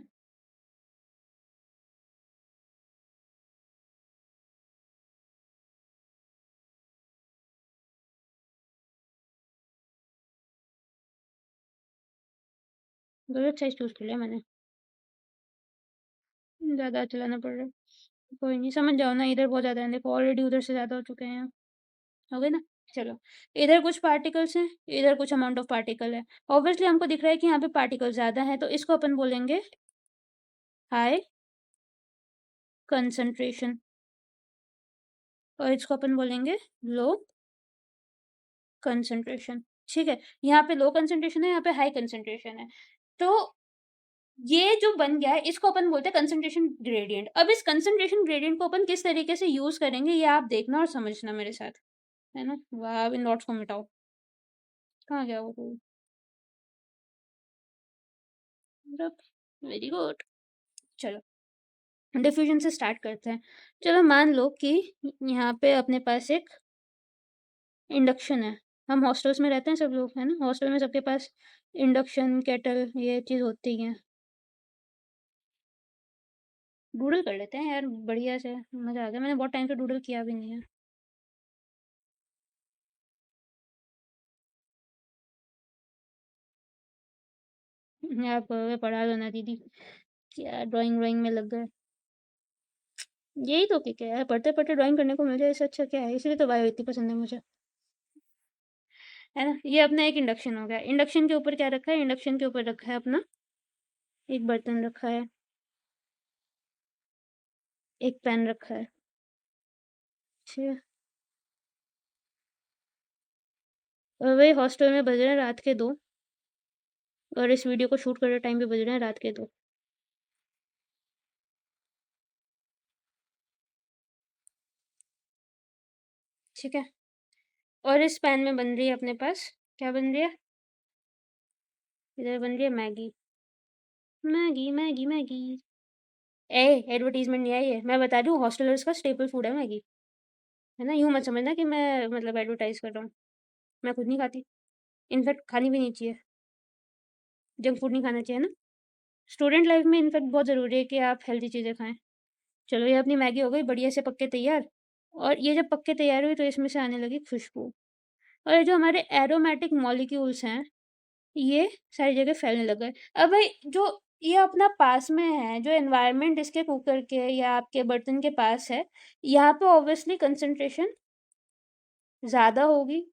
गलत साइज चूज कर लिया मैंने, ज़्यादा चलाना पड़ रहा है। कोई नहीं, समझ जाओ ना, इधर बहुत ज़्यादा है, देखो ऑलरेडी उधर से ज़्यादा हो चुके हैं, हो गए ना। चलो, इधर कुछ पार्टिकल्स हैं, इधर कुछ अमाउंट ऑफ पार्टिकल है। ऑब्वियसली हमको दिख रहा है कि यहाँ पे पार्टिकल ज़्यादा है, तो इसको अपन बोलेंगे हाई कंसंट्रेशन, और इसको अपन बोलेंगे लो कंसंट्रेशन। ठीक है, यहाँ पे लो कंसंट्रेशन है, यहाँ पे हाई कंसंट्रेशन है, तो ये जो बन गया है इसको अपन बोलते हैं कंसंट्रेशन ग्रेडियंट। अब इस कंसंट्रेशन ग्रेडियंट को अपन किस तरीके से यूज करेंगे ये आप देखना और समझना मेरे साथ, है ना। वाह, इन नोट्स को मिटाओ, कहाँ गया वो तो, वेरी गुड। चलो, डिफ्यूजन से स्टार्ट करते हैं। चलो मान लो कि यहाँ पे अपने पास एक इंडक्शन है, हम हॉस्टल्स में रहते हैं सब लोग, है ना, हॉस्टल में सबके पास इंडक्शन केटल ये चीज़ होती है। डूडल कर लेते हैं यार, बढ़िया से मज़ा आ गया, मैंने बहुत टाइम से डूडल किया भी नहीं है। आप पढ़ा दो ना दीदी, क्या ड्राइंग ड्राइंग में लग गए। यही तो क्या है, पढ़ते पढ़ते ड्राइंग करने को मिल जाए, इससे अच्छा क्या है, इसलिए तो बायो इतनी पसंद है मुझे, है ना। ये अपना एक इंडक्शन हो गया। इंडक्शन के ऊपर क्या रखा है, इंडक्शन के ऊपर रखा है अपना एक बर्तन रखा है, एक पैन रखा है, ठीक है। और वही हॉस्टल में बज रहे हैं रात के 2, और इस वीडियो को शूट कर रहे टाइम पे बज रहे हैं रात के 2, ठीक है। और इस पैन में बन रही है अपने पास, क्या बन रही है, इधर बन रही है मैगी, मैगी मैगी मैगी। ए, एडवर्टीजमेंट नहीं आई है, मैं बता रही हूँ हॉस्टलर्स का स्टेपल फूड है मैगी, है ना। यूँ मत समझना कि मैं मतलब एडवर्टाइज कर रहा हूँ, मैं खुद नहीं खाती, इनफैक्ट खानी भी नहीं चाहिए, जंक फूड नहीं खाना चाहिए ना। स्टूडेंट लाइफ में इनफैक्ट बहुत ज़रूरी है कि आप हेल्दी चीज़ें खाएं। चलो, ये अपनी मैगी हो गई बढ़िया से पक के तैयार, और ये जब पक के तैयार हुई तो इसमें से आने लगी खुशबू, और ये जो हमारे एरोमेटिक मॉलिक्यूल्स हैं ये सारी जगह फैलने लग गए। अब भाई जो ये अपना पास में है, जो एनवायरनमेंट इसके कुकर के या आपके बर्तन के पास है, यहाँ पे ऑब्वियसली कंसंट्रेशन ज़्यादा होगी,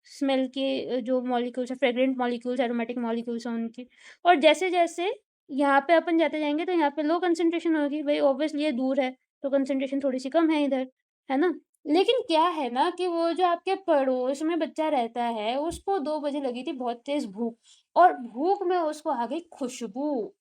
स्मेल के जो मॉलिक्यूल्स है, फ्रेग्रेंट मॉलिक्यूल्स, एरोमेटिक मॉलिक्यूल्स हैं उनकी। और जैसे जैसे यहाँ पे अपन जाते जाएंगे तो यहाँ पे लो कंसंट्रेशन होगी, भाई ऑब्वियसली ये दूर है तो कंसंट्रेशन थोड़ी सी कम है इधर, है ना। लेकिन क्या है ना कि वो जो आपके पड़ोस में बच्चा रहता है उसको 2 बजे लगी थी बहुत तेज भूख, और भूख में उसको आ गई खुशबू,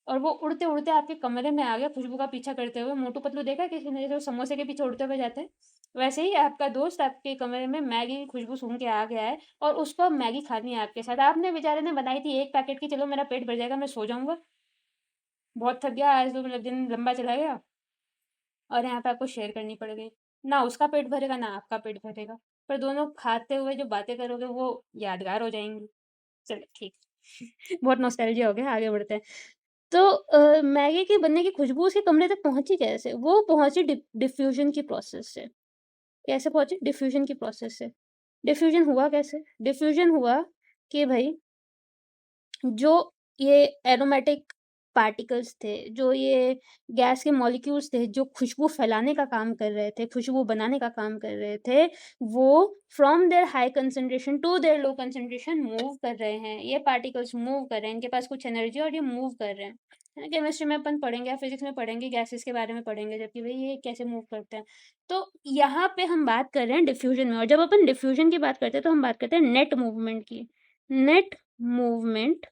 और वो उड़ते उड़ते आपके कमरे में आ गया खुशबू का पीछा करते हुए। मोटू पतलू देखा किसी ने जो समोसे के पीछे उड़ते हुए जाते हैं, वैसे ही आपका दोस्त आपके कमरे में मैगी की खुशबू सूंघ के आ गया है, और उसको अब मैगी खानी है आपके साथ। आपने बेचारे ने बनाई थी एक पैकेट की, चलो मेरा पेट भर जाएगा मैं सो जाऊंगा, बहुत थक गया आज तो, मतलब दिन लंबा चला गया, और यहाँ पे आपको शेयर करनी पड़ गई। ना उसका पेट भरेगा ना आपका पेट भरेगा, पर दोनों खाते हुए जो बातें करोगे वो यादगार हो जाएंगी। चलो ठीक, बहुत नॉस्टैल्जिया हो गया, आगे बढ़ते हैं। तो मैगी के बनने की खुशबू उसके कमरे तक पहुंची कैसे, वो पहुंची डिफ्यूजन की प्रोसेस से। कैसे पहुंची, डिफ्यूजन की प्रोसेस से। डिफ्यूजन हुआ कैसे, डिफ्यूजन हुआ कि भाई जो ये एरोमेटिक पार्टिकल्स थे, जो ये गैस के मॉलिक्यूल्स थे जो खुशबू फैलाने का काम कर रहे थे, खुशबू बनाने का काम कर रहे थे, वो from their high concentration to their low concentration move कर रहे हैं। ये पार्टिकल्स मूव कर रहे हैं, इनके पास कुछ एनर्जी और ये मूव कर रहे हैं। है ना, केमिस्ट्री में अपन पढ़ेंगे या फिजिक्स में पढ़ेंगे, गैसेस के बारे में पढ़ेंगे, जबकि भाई ये कैसे मूव करते हैं। तो यहाँ पे हम बात कर रहे हैं डिफ्यूजन में, और जब अपन डिफ्यूजन की बात करते हैं तो हम बात करते हैं नेट मूवमेंट की। Net movement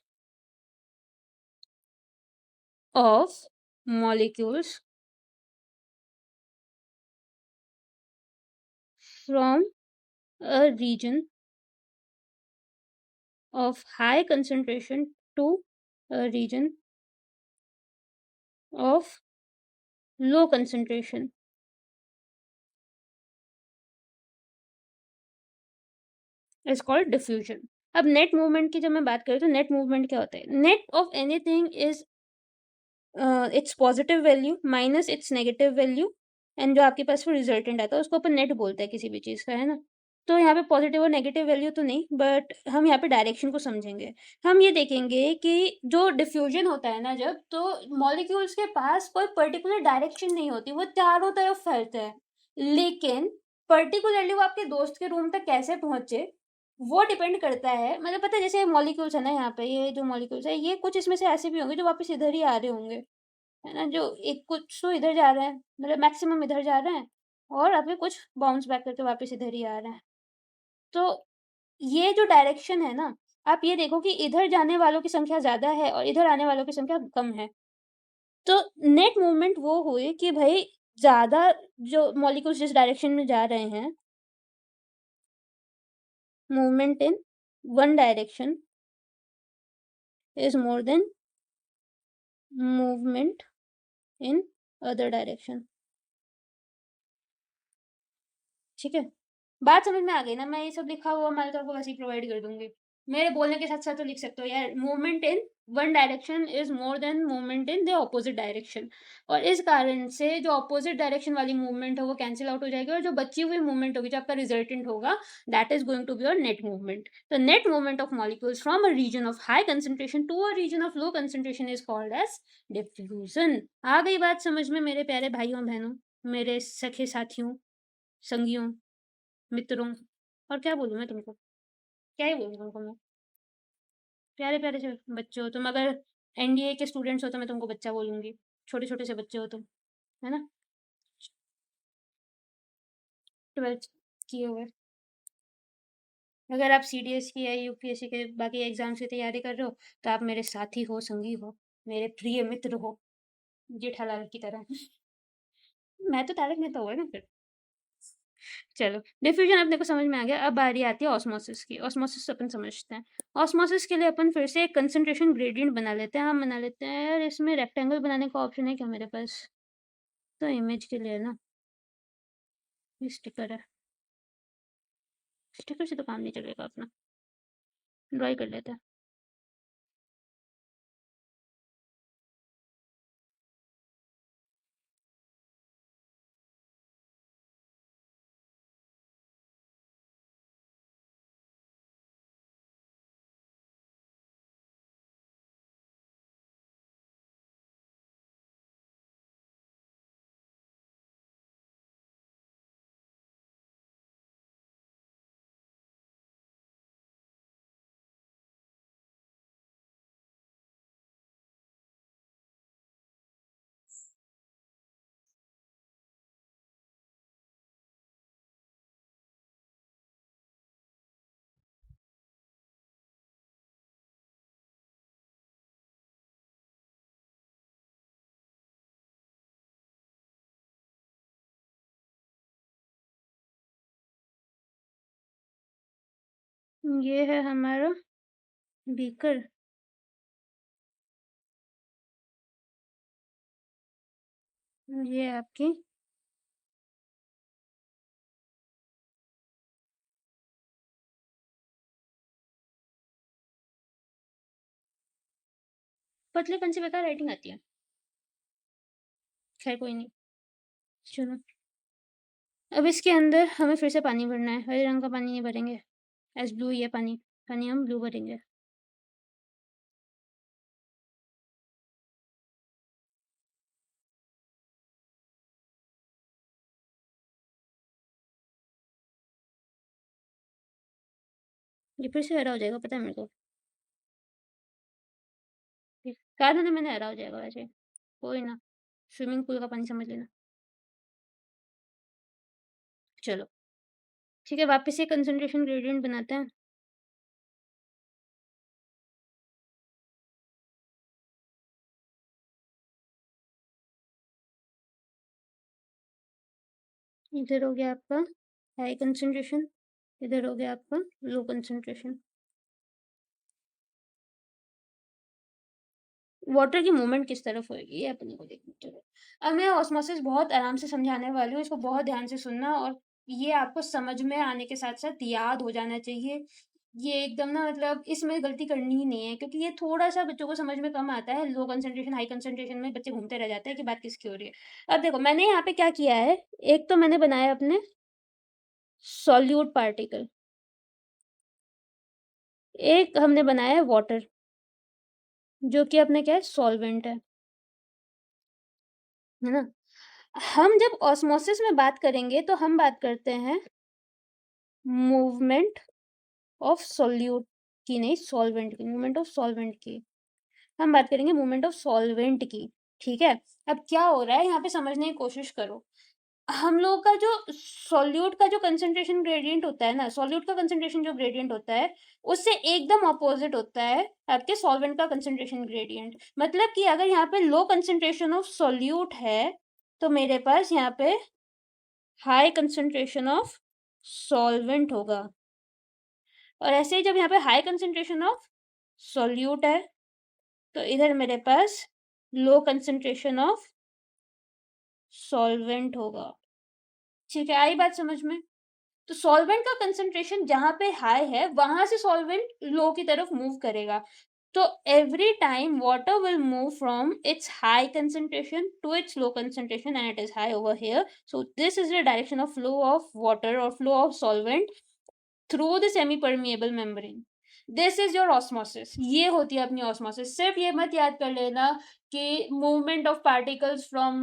of molecules from a region of high concentration to a region of low concentration is called diffusion. अब नेट मूवमेंट की जब मैं बात करूँ तो नेट मूवमेंट क्या होता है? Net of anything is it's positive value minus it's negative value, and जो आपके पास फिर रिजल्टेंट आता है उसको अपन नेट बोलते हैं किसी भी चीज़ का, है ना। तो यहाँ पे पॉजिटिव और नेगेटिव वैल्यू तो नहीं, बट हम यहाँ पे डायरेक्शन को समझेंगे। हम ये देखेंगे कि जो डिफ्यूजन होता है ना, जब तो मॉलिक्यूल्स के पास कोई पर्टिकुलर डायरेक्शन नहीं होती, वो चारों तरफ फैलते हैं, लेकिन पर्टिकुलरली वो आपके दोस्त के रूम तक कैसे पहुंचे वो डिपेंड करता है। मतलब पता है, जैसे मॉलिक्यूल्स है ना, यहाँ पे ये जो मॉलिक्यूल्स है, ये कुछ इसमें से ऐसे भी होंगे जो वापस इधर ही आ रहे होंगे, है ना, जो एक कुछ तो इधर जा रहे हैं, मतलब मैक्सिमम इधर जा रहे हैं, और अभी कुछ बाउंस बैक करके वापस इधर ही आ रहे हैं। तो ये जो डायरेक्शन है ना, आप ये देखो कि इधर जाने वालों की संख्या ज्यादा है और इधर आने वालों की संख्या कम है। तो नेट मूवमेंट वो हुई कि भाई ज्यादा जो मॉलिक्यूल्स जिस डायरेक्शन में जा रहे हैं, movement in one direction is more than movement in other direction। ठीक है, बात समझ में आ गई ना? मैं ये सब लिखा हुआ मैं तो आपको वैसे ही प्रोवाइड कर दूंगी, मेरे बोलने के साथ साथ तो लिख सकते हो यार। Movement in one direction is more than movement in the opposite direction, और इस कारण से जो ऑपोजिट डायरेक्शन वाली मूवमेंट है वो कैंसिल आउट हो जाएगी, और जो बची हुई मूवमेंट होगी, जो आपका रिजल्टेंट होगा, that is going to be your net movement. तो net movement of molecules from a region of high concentration to a region of low concentration is called as diffusion. आ गई बात समझ में मेरे प्यारे भाइयों बहनों, मेरे सखे साथियों, संगियों, मित्रों, और क्या बोलूँ मैं तुमको, क्या ही बोलूँ तुमको मैं। प्यारे प्यारे से बच्चे हो तुम, अगर एनडीए के स्टूडेंट्स हो तो मैं तुमको बच्चा बोलूँगी, छोटे छोटे से बच्चे हो तुम, है ना, 12th किए हुए। अगर आप सीडीएस की या यूपीएससी के बाकी एग्जाम्स की तैयारी कर रहे हो तो आप मेरे साथी हो, संगी हो, मेरे प्रिय मित्र हो, जेठालाल की तरह। मैं तो तारक मेहता हुआ ना फिर। चलो, डिफ्यूजन अपने को समझ में आ गया। अब बारी आती है ऑस्मोसिस की। ऑस्मोसिस अपन समझते हैं। ऑस्मोसिस के लिए अपन फिर से एक कंसंट्रेशन ग्रेडियंट बना लेते हैं। हम बना लेते हैं यार, इसमें रेक्टेंगल बनाने का ऑप्शन है क्या मेरे पास? तो इमेज के लिए ना ये स्टिकर है, स्टिकर से तो काम नहीं चलेगा अपना, ड्राई कर लेते हैं। ये है हमारा बीकर। ये आपकी पतलेपन से बेकार राइटिंग आती है, खैर कोई नहीं। चलो, अब इसके अंदर हमें फिर से पानी भरना है। हरे रंग का पानी नहीं भरेंगे, एज ब्लू ही है पानी, पानी हम ब्लू भरेंगे। ये फिर से हरा हो जाएगा, पता है मेरे को। कहा था ना मैंने, हरा हो जाएगा वैसे, कोई ना, स्विमिंग पूल का पानी समझ लेना। चलो ठीक है, वापस से कंसंट्रेशन ग्रेडियंट बनाते हैं। इधर हो गया आपका हाई कंसंट्रेशन, इधर हो गया आपका लो कंसंट्रेशन। वाटर की मूवमेंट किस तरफ होएगी ये अपने को देखना। चलो अब मैं ऑस्मोसिस बहुत आराम से समझाने वाली हूँ, इसको बहुत ध्यान से सुनना, और ये आपको समझ में आने के साथ साथ याद हो जाना चाहिए। ये एकदम ना, मतलब इसमें गलती करनी ही नहीं है, क्योंकि ये थोड़ा सा बच्चों को समझ में कम आता है। लो कंसंट्रेशन हाई कंसंट्रेशन में बच्चे घूमते रह जाते हैं कि बात किसकी हो रही है। अब देखो मैंने यहाँ पे क्या किया है, एक तो मैंने बनाया अपने सॉल्यूट पार्टिकल, एक हमने बनाया है वाटर, जो कि अपने क्या है, सॉल्वेंट है ना। हम जब ऑस्मोसिस में बात करेंगे तो हम बात करते हैं मूवमेंट ऑफ सॉल्यूट की, नहीं सॉल्वेंट की, मूवमेंट ऑफ सॉल्वेंट की। हम बात करेंगे मूवमेंट ऑफ सॉल्वेंट की, ठीक है। अब क्या हो रहा है यहाँ पे, समझने की कोशिश करो। हम लोग का जो सॉल्यूट का जो कंसंट्रेशन ग्रेडियंट होता है ना, सॉल्यूट का कंसंट्रेशन जो ग्रेडियंट होता है, उससे एकदम अपोजिट होता है आपके सॉल्वेंट का कंसंट्रेशन ग्रेडियंट। मतलब कि अगर यहाँ पे लो कंसंट्रेशन ऑफ सॉल्यूट है, तो मेरे पास यहाँ पे हाई कंसंट्रेशन ऑफ सॉल्वेंट होगा। और ऐसे ही जब यहाँ पे हाई कंसंट्रेशन ऑफ सॉल्यूट है, तो इधर मेरे पास लो कंसंट्रेशन ऑफ सॉल्वेंट होगा। ठीक है, आई बात समझ में। तो सॉल्वेंट का कंसंट्रेशन जहां पे हाई है, वहां से सॉल्वेंट लो की तरफ मूव करेगा। तो every time water will move from its high concentration to its low concentration, and it is high over here. So this is the direction of flow of water or flow of solvent through the semi permeable membrane. This is your osmosis, ये होती है अपनी ऑस्मोसिस। सिर्फ ये मत याद कर लेना कि movement of particles from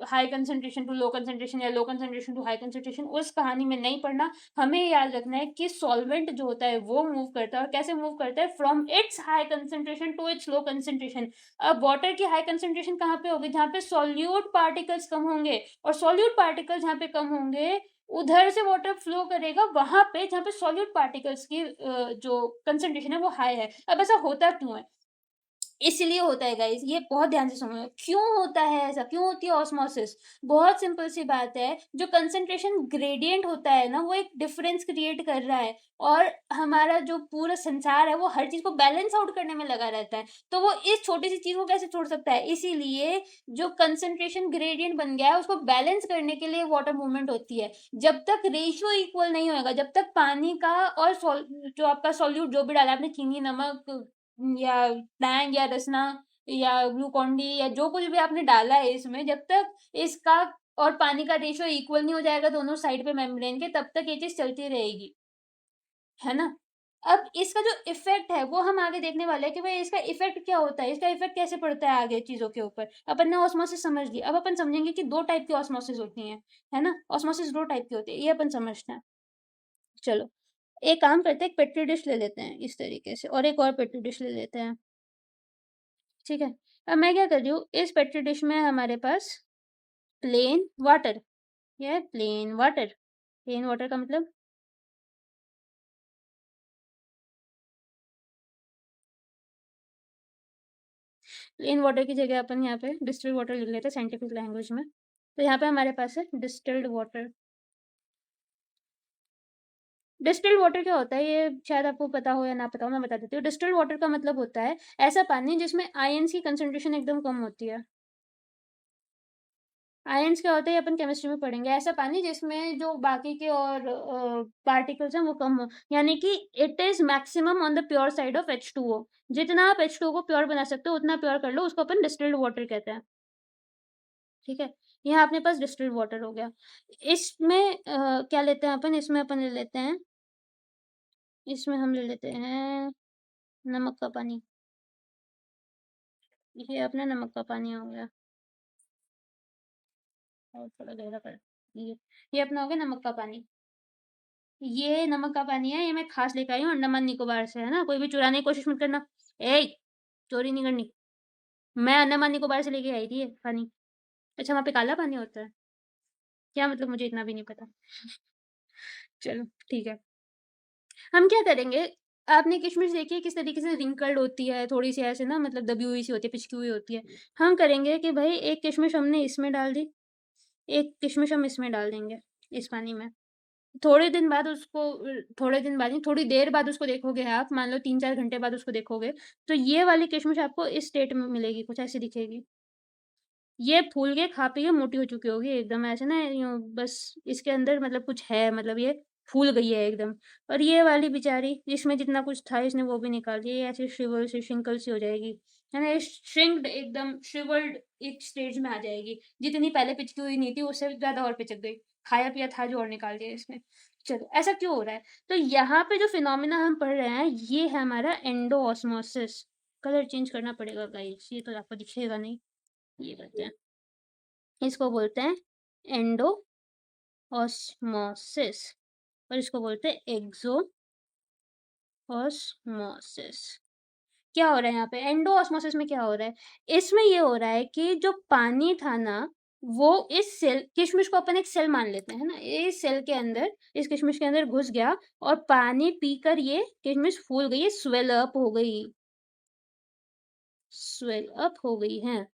high concentration to low concentration या low concentration to high concentration, उस कहानी में नहीं पढ़ना। हमें याद रखना है कि सॉल्वेंट जो होता है वो मूव करता है, और कैसे मूव करता है, from its high concentration to its low concentration. अब वाटर की हाई कंसंट्रेशन कहाँ पे होगी, जहाँ पे सॉल्यूट पार्टिकल्स कम होंगे, और सॉल्यूट पार्टिकल्स जहाँ पे कम होंगे, उधर से वाटर फ्लो करेगा वहां पे जहाँ पे सॉल्यूट पार्टिकल्स की जो कंसंट्रेशन है वो हाई है। अब ऐसा होता क्यों है, इसलिए होता है गाइस, ये बहुत ध्यान से सुनो। क्यों होता है ऐसा, क्यों होती है ऑस्मोसिस? बहुत सिंपल सी बात है, जो कंसंट्रेशन ग्रेडियंट होता है ना, वो एक डिफरेंस क्रिएट कर रहा है, और हमारा जो पूरा संसार है वो हर चीज को बैलेंस आउट करने में लगा रहता है। तो वो इस छोटी सी चीज को कैसे छोड़ सकता है? इसीलिए जो कंसंट्रेशन ग्रेडियंट बन गया है, उसको बैलेंस करने के लिए वाटर मूवमेंट होती है। जब तक रेशियो इक्वल नहीं होगा, जब तक पानी का और जो आपका सॉल्यूट जो भी डाला आपने, चीनी, नमक या टैंग या रसना या ग्लूकॉन डी या जो कुछ भी आपने डाला है इसमें, जब तक इसका और पानी का रेशियो इक्वल नहीं हो जाएगा दोनों साइड पे मेम्ब्रेन के, तब तक ये चीज चलती रहेगी, है ना। अब इसका जो इफेक्ट है वो हम आगे देखने वाले हैं कि भाई इसका इफेक्ट क्या होता है, इसका इफेक्ट कैसे पड़ता है आगे चीजों के ऊपर। अपन ने ऑस्मोसिस समझ ली, अब अपन समझेंगे कि दो टाइप की ऑस्मोसिस होती है ना। ऑस्मोसिस दो टाइप की होती है, ये अपन समझना है। चलो एक काम करते हैं, एक पेट्री डिश ले लेते हैं इस तरीके से, और एक और पेट्री डिश ले लेते हैं, ठीक है। अब मैं क्या कर रही हूँ, इस पेट्री डिश में हमारे पास प्लेन वाटर, यह है प्लेन वाटर। प्लेन वाटर का मतलब प्लेन वाटर की जगह अपन यहाँ पे डिस्टिल्ड वाटर लिख लेते हैं साइंटिफिक लैंग्वेज में। तो यहाँ पे हमारे पास है डिस्टिल्ड वाटर। डिस्टिल्ड वाटर क्या होता है, ये शायद आपको पता हो या ना पता हो, मैं बता देती हूँ। डिस्टिल्ड वाटर का मतलब होता है ऐसा पानी जिसमें आयंस की कंसंट्रेशन एकदम कम होती है। आयंस क्या होता है, ये अपन केमिस्ट्री में पढ़ेंगे। ऐसा पानी जिसमें जो बाकी के और पार्टिकल्स हैं वो कम हो, यानी कि it is maximum on the pure side of H2O। जितना आप H2O को प्योर बना सकते हो उतना प्योर कर लो, उसको अपन डिस्टिल्ड वाटर कहते हैं, ठीक है। यहाँ अपने पास डिस्टिल्ड वाटर हो गया। इसमें क्या लेते हैं अपन, इसमें अपन ले लेते हैं, इसमें हम ले लेते हैं नमक का पानी। ये अपना नमक का पानी हो गया, और थोड़ा गहरा कर, ये अपना हो गया नमक का पानी। ये नमक का पानी है, ये मैं खास लेकर आई हूँ अंडमान निकोबार से, है ना। कोई भी चुराने की कोशिश मत करना, ए चोरी नहीं करनी। मैं अंडमान निकोबार से लेके आई थी ये पानी। अच्छा, वहाँ पे काला पानी होता है क्या? मतलब मुझे इतना भी नहीं पता। चलो ठीक है। हम क्या करेंगे, आपने किशमिश देखी है किस तरीके से रिंकल्ड होती है, थोड़ी सी ऐसे ना, मतलब दबी हुई सी होती है, पिचकी हुई होती है। हम करेंगे कि भाई एक किशमिश हमने इसमें डाल दी, एक किशमिश हम इसमें डाल देंगे इस पानी में। थोड़े दिन बाद उसको, थोड़े दिन बाद नहीं, थोड़ी देर बाद उसको देखोगे आप, मान लो 3-4 घंटे बाद उसको देखोगे, तो ये वाली किशमिश आपको इस स्टेट में मिलेगी, कुछ ऐसी दिखेगी। ये फूल के खा पी के मोटी हो चुकी होगी एकदम, ऐसे ना यूं बस, इसके अंदर मतलब कुछ है, मतलब ये फूल गई है एकदम। और ये वाली बेचारी जिसमें जितना कुछ था इसने वो भी निकाल दिया, ये ऐसे श्रिवल सी, श्रिंकल सी हो जाएगी, है ना, श्रिंक्ड एकदम, श्रिवल्ड एक स्टेज में आ जाएगी। जितनी पहले पिचकी हुई नहीं थी उससे ज्यादा और पिचक गई, खाया पिया था जो और निकाल दिया इसने। चलो, ऐसा क्यों हो रहा है? तो यहाँ पे जो फिनोमिना हम पढ़ रहे हैं ये है हमारा एंडोऑस्मोसिस। कलर चेंज करना पड़ेगा गाइस, ये तो आपको दिखेगा नहीं। ये करते हैं, इसको बोलते हैं एंडोऑस्मोसिस, और इसको बोलते हैं एक्सोऑस्मोसिस। क्या हो रहा है यहाँ पे एंडोऑस्मोसिस में? क्या हो रहा है इसमें? ये हो रहा है कि जो पानी था ना, वो इस सेल, किशमिश को अपन एक सेल मान लेते हैं ना, इस सेल के अंदर, इस किशमिश के अंदर घुस गया, और पानी पीकर ये किशमिश फूल गई, स्वेल अप हो गई, स्वेल अप हो गई है।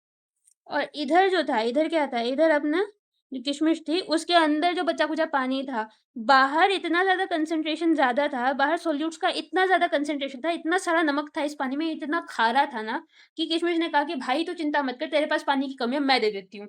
और इधर जो था, इधर क्या था, इधर अपना जो किशमिश थी उसके अंदर जो बचा कुचा पानी था, बाहर इतना ज्यादा कंसंट्रेशन ज्यादा था, बाहर सोल्यूट्स का इतना ज्यादा कंसंट्रेशन था, इतना सारा नमक था इस पानी में, इतना खारा था ना, कि किशमिश ने कहा कि भाई तू चिंता मत कर, तेरे पास पानी की कमी है, मैं दे देती हूँ।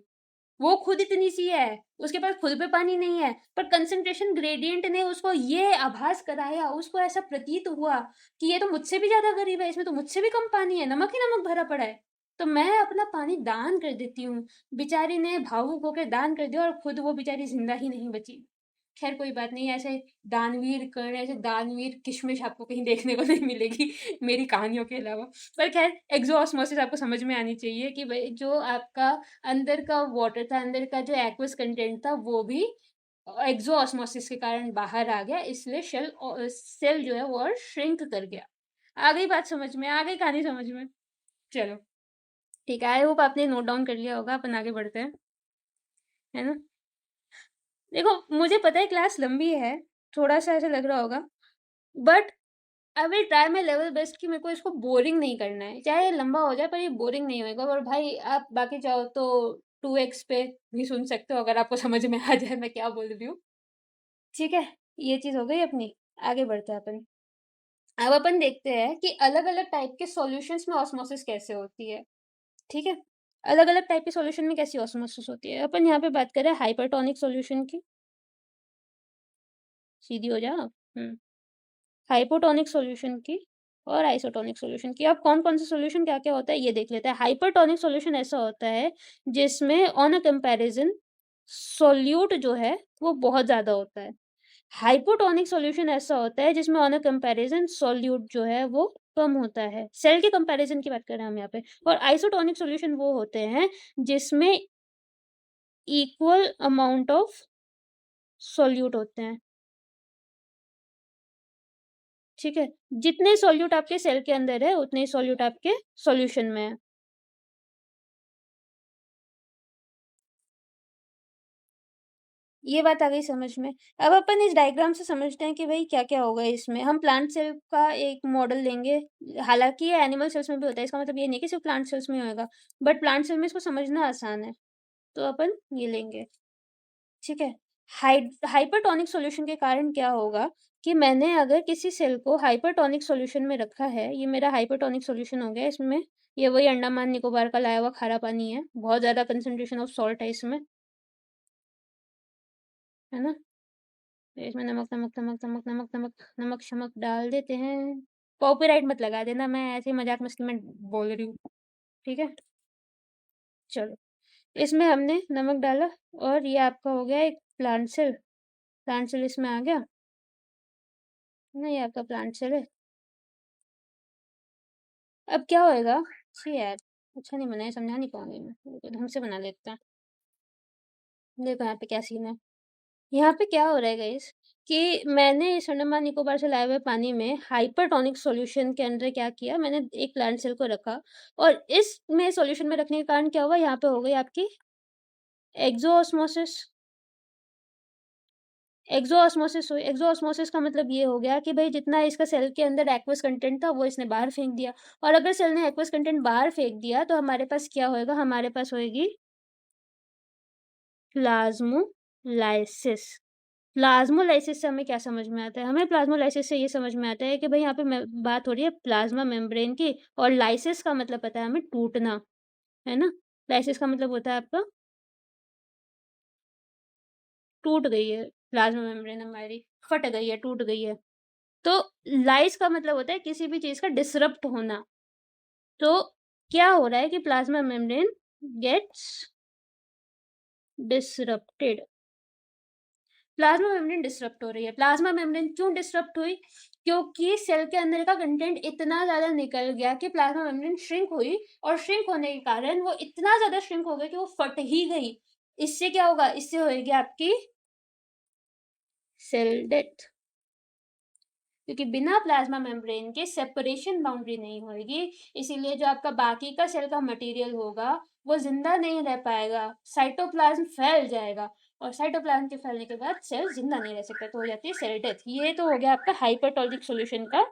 वो खुद इतनी सी है, उसके पास खुद पे पानी नहीं है, पर कंसंट्रेशन ग्रेडियंट ने उसको ये आभास कराया, उसको ऐसा प्रतीत हुआ कि ये तो मुझसे भी ज्यादा गरीब है, इसमें तो मुझसे भी कम पानी है, नमक ही नमक भरा पड़ा है, तो मैं अपना पानी दान कर देती हूँ। बेचारी ने भावुक होकर दान कर दिया और खुद वो बेचारी जिंदा ही नहीं बची। खैर कोई बात नहीं, ऐसे दानवीर कर्ण, ऐसे दानवीर किशमिश आपको कहीं देखने को नहीं मिलेगी मेरी कहानियों के अलावा। पर खैर, एक्सोऑस्मोसिस आपको समझ में आनी चाहिए कि भाई जो आपका अंदर का वाटर था, अंदर का जो एक्वस कंटेंट था, वो भी एक्सोऑस्मोसिस के कारण बाहर आ गया, इसलिए सेल जो है वो और श्रिंक कर गया। आ गई बात समझ में? आ गई कहानी समझ में? चलो ठीक है, आई होप आपने नोट डाउन कर लिया होगा, अपन आगे बढ़ते हैं, है ना। देखो, मुझे पता है क्लास लंबी है, थोड़ा सा ऐसा लग रहा होगा, but I will try my level best कि मेरे को इसको बोरिंग नहीं करना है, चाहे ये लंबा हो जाए पर ये बोरिंग नहीं होएगा। और भाई आप बाकी चाहो तो 2x पे भी सुन सकते हो, अगर आपको समझ में आ जाए मैं क्या बोल रही हूँ। ठीक है, ये चीज हो गई अपनी। आगे बढ़ते हैं अपन। अब अपन देखते हैं कि अलग अलग टाइप के सॉल्यूशंस में ऑस्मोसिस कैसे होती है। ठीक है, अलग अलग टाइप के सॉल्यूशन में कैसी ऑस्मोसिस होती है। अपन यहाँ पे बात करें हाइपरटोनिक सॉल्यूशन की, सीधी हो जाओ। हाइपोटोनिक सॉल्यूशन की और आइसोटोनिक सॉल्यूशन की। अब कौन कौन सा सॉल्यूशन क्या क्या होता है ये देख लेते हैं। हाइपरटोनिक सॉल्यूशन ऐसा होता है जिसमें ऑन अ कंपैरिजन सोल्यूट जो है वो बहुत ज्यादा होता है। हाइपोटोनिक सॉल्यूशन ऐसा होता है जिसमें ऑन अ कंपैरिजन सोल्यूट जो है वो कम होता है। सेल के कंपैरिजन की बात कर रहे हैं हम यहाँ पे। और आइसोटोनिक सॉल्यूशन वो होते हैं जिसमें इक्वल अमाउंट ऑफ सोल्यूट होते हैं। ठीक है, जितने सॉल्यूट आपके सेल के अंदर है उतने ही सॉल्यूट आपके सॉल्यूशन में है। ये बात आ गई समझ में। अब अपन इस डायग्राम से समझते हैं कि भाई क्या क्या होगा इसमें। हम प्लांट सेल का एक मॉडल लेंगे, हालांकि ये एनिमल सेल्स में भी होता है, इसका मतलब ये नहीं कि सिर्फ प्लांट सेल्स में होएगा, बट प्लांट सेल में इसको समझना आसान है, तो अपन ये लेंगे। ठीक है, हाइपरटोनिक सॉल्यूशन के कारण क्या होगा कि मैंने अगर किसी सेल को हाइपरटोनिक सॉल्यूशन में रखा है, ये मेरा हाइपरटोनिक सॉल्यूशन हो गया, इसमें ये वही अंडमान निकोबार का लाया हुआ खारा पानी है, बहुत ज्यादा कंसंट्रेशन ऑफ सॉल्ट है इसमें, है ना। तो इसमें नमक नमक नमक नमक नमक नमक नमक शमक डाल देते हैं। कॉपीराइट मत लगा देना, मैं ऐसे ही मजाक मस्ती में बोल रही हूँ। ठीक है, चलो, इसमें हमने नमक डाला, और ये आपका हो गया एक प्लांट सेल। प्लांट सेल इसमें आ गया ना, ये आपका प्लांट सेल है। अब क्या होएगा, छी यार, अच्छा नहीं बनाया, समझा नहीं पाऊंगी मैं, रुको ढंग से बना लेते हैं। देखो यहाँ पे क्या सीन है, यहाँ पे क्या हो रहा है गाइस, कि मैंने इस अंडमान निकोबार से लाए हुए पानी में हाइपरटोनिक सॉल्यूशन के अंदर क्या किया, मैंने एक प्लांट सेल को रखा और इसमें सॉल्यूशन में रखने के कारण क्या हुआ, यहाँ पे हो गई आपकी एक्सोऑस्मोसिस। एक्सोऑस्मोसिस हुई। एक्सोऑस्मोसिस का मतलब ये हो गया कि भाई जितना इसका सेल के अंदर एक्वस कंटेंट था वो इसने बाहर फेंक दिया, और अगर सेल ने एक्वस कंटेंट बाहर फेंक दिया तो हमारे पास क्या होएगा, हमारे पास होएगी प्लाज्मोलाइसिस। प्लाज्मोलाइसिस से हमें क्या समझ में आता है, हमें प्लाज्मोलाइसिस से ये समझ में आता है कि भाई यहाँ पे बात हो रही है प्लाज्मा मेम्ब्रेन की, और लाइसिस का मतलब पता है हमें, टूटना, है ना। लाइसिस का मतलब होता है आपका टूट गई है प्लाज्मा मेम्ब्रेन हमारी, फट गई है, टूट गई है। तो लाइस का मतलब होता है किसी भी चीज का डिसरप्ट होना। तो क्या हो रहा है कि plasma membrane gets disrupted. Plasma membrane disrupt हो रही है। प्लाज्मा मेम्ब्रेन क्यों डिसरप्ट हुई, क्योंकि सेल के अंदर का कंटेंट इतना ज्यादा निकल गया कि प्लाज्मा मेम्ब्रेन श्रिंक हुई, और श्रिंक होने के कारण वो इतना ज्यादा श्रिंक हो गया कि वो फट ही गई। इससे क्या होगा, इससे होगी आपकी सेल डेथ, क्योंकि बिना प्लाज्मा मेम्ब्रेन के सेपरेशन बाउंड्री नहीं होगी, इसीलिए जो आपका बाकी का सेल का मटेरियल होगा वो जिंदा नहीं रह पाएगा, साइटोप्लाज्म फैल जाएगा, और साइटोप्लाज्म के फैलने के बाद सेल जिंदा नहीं रह सकता, तो हो जाती है सेल डेथ। ये तो हो गया आपका हाइपरटोनिक सॉल्यूशन का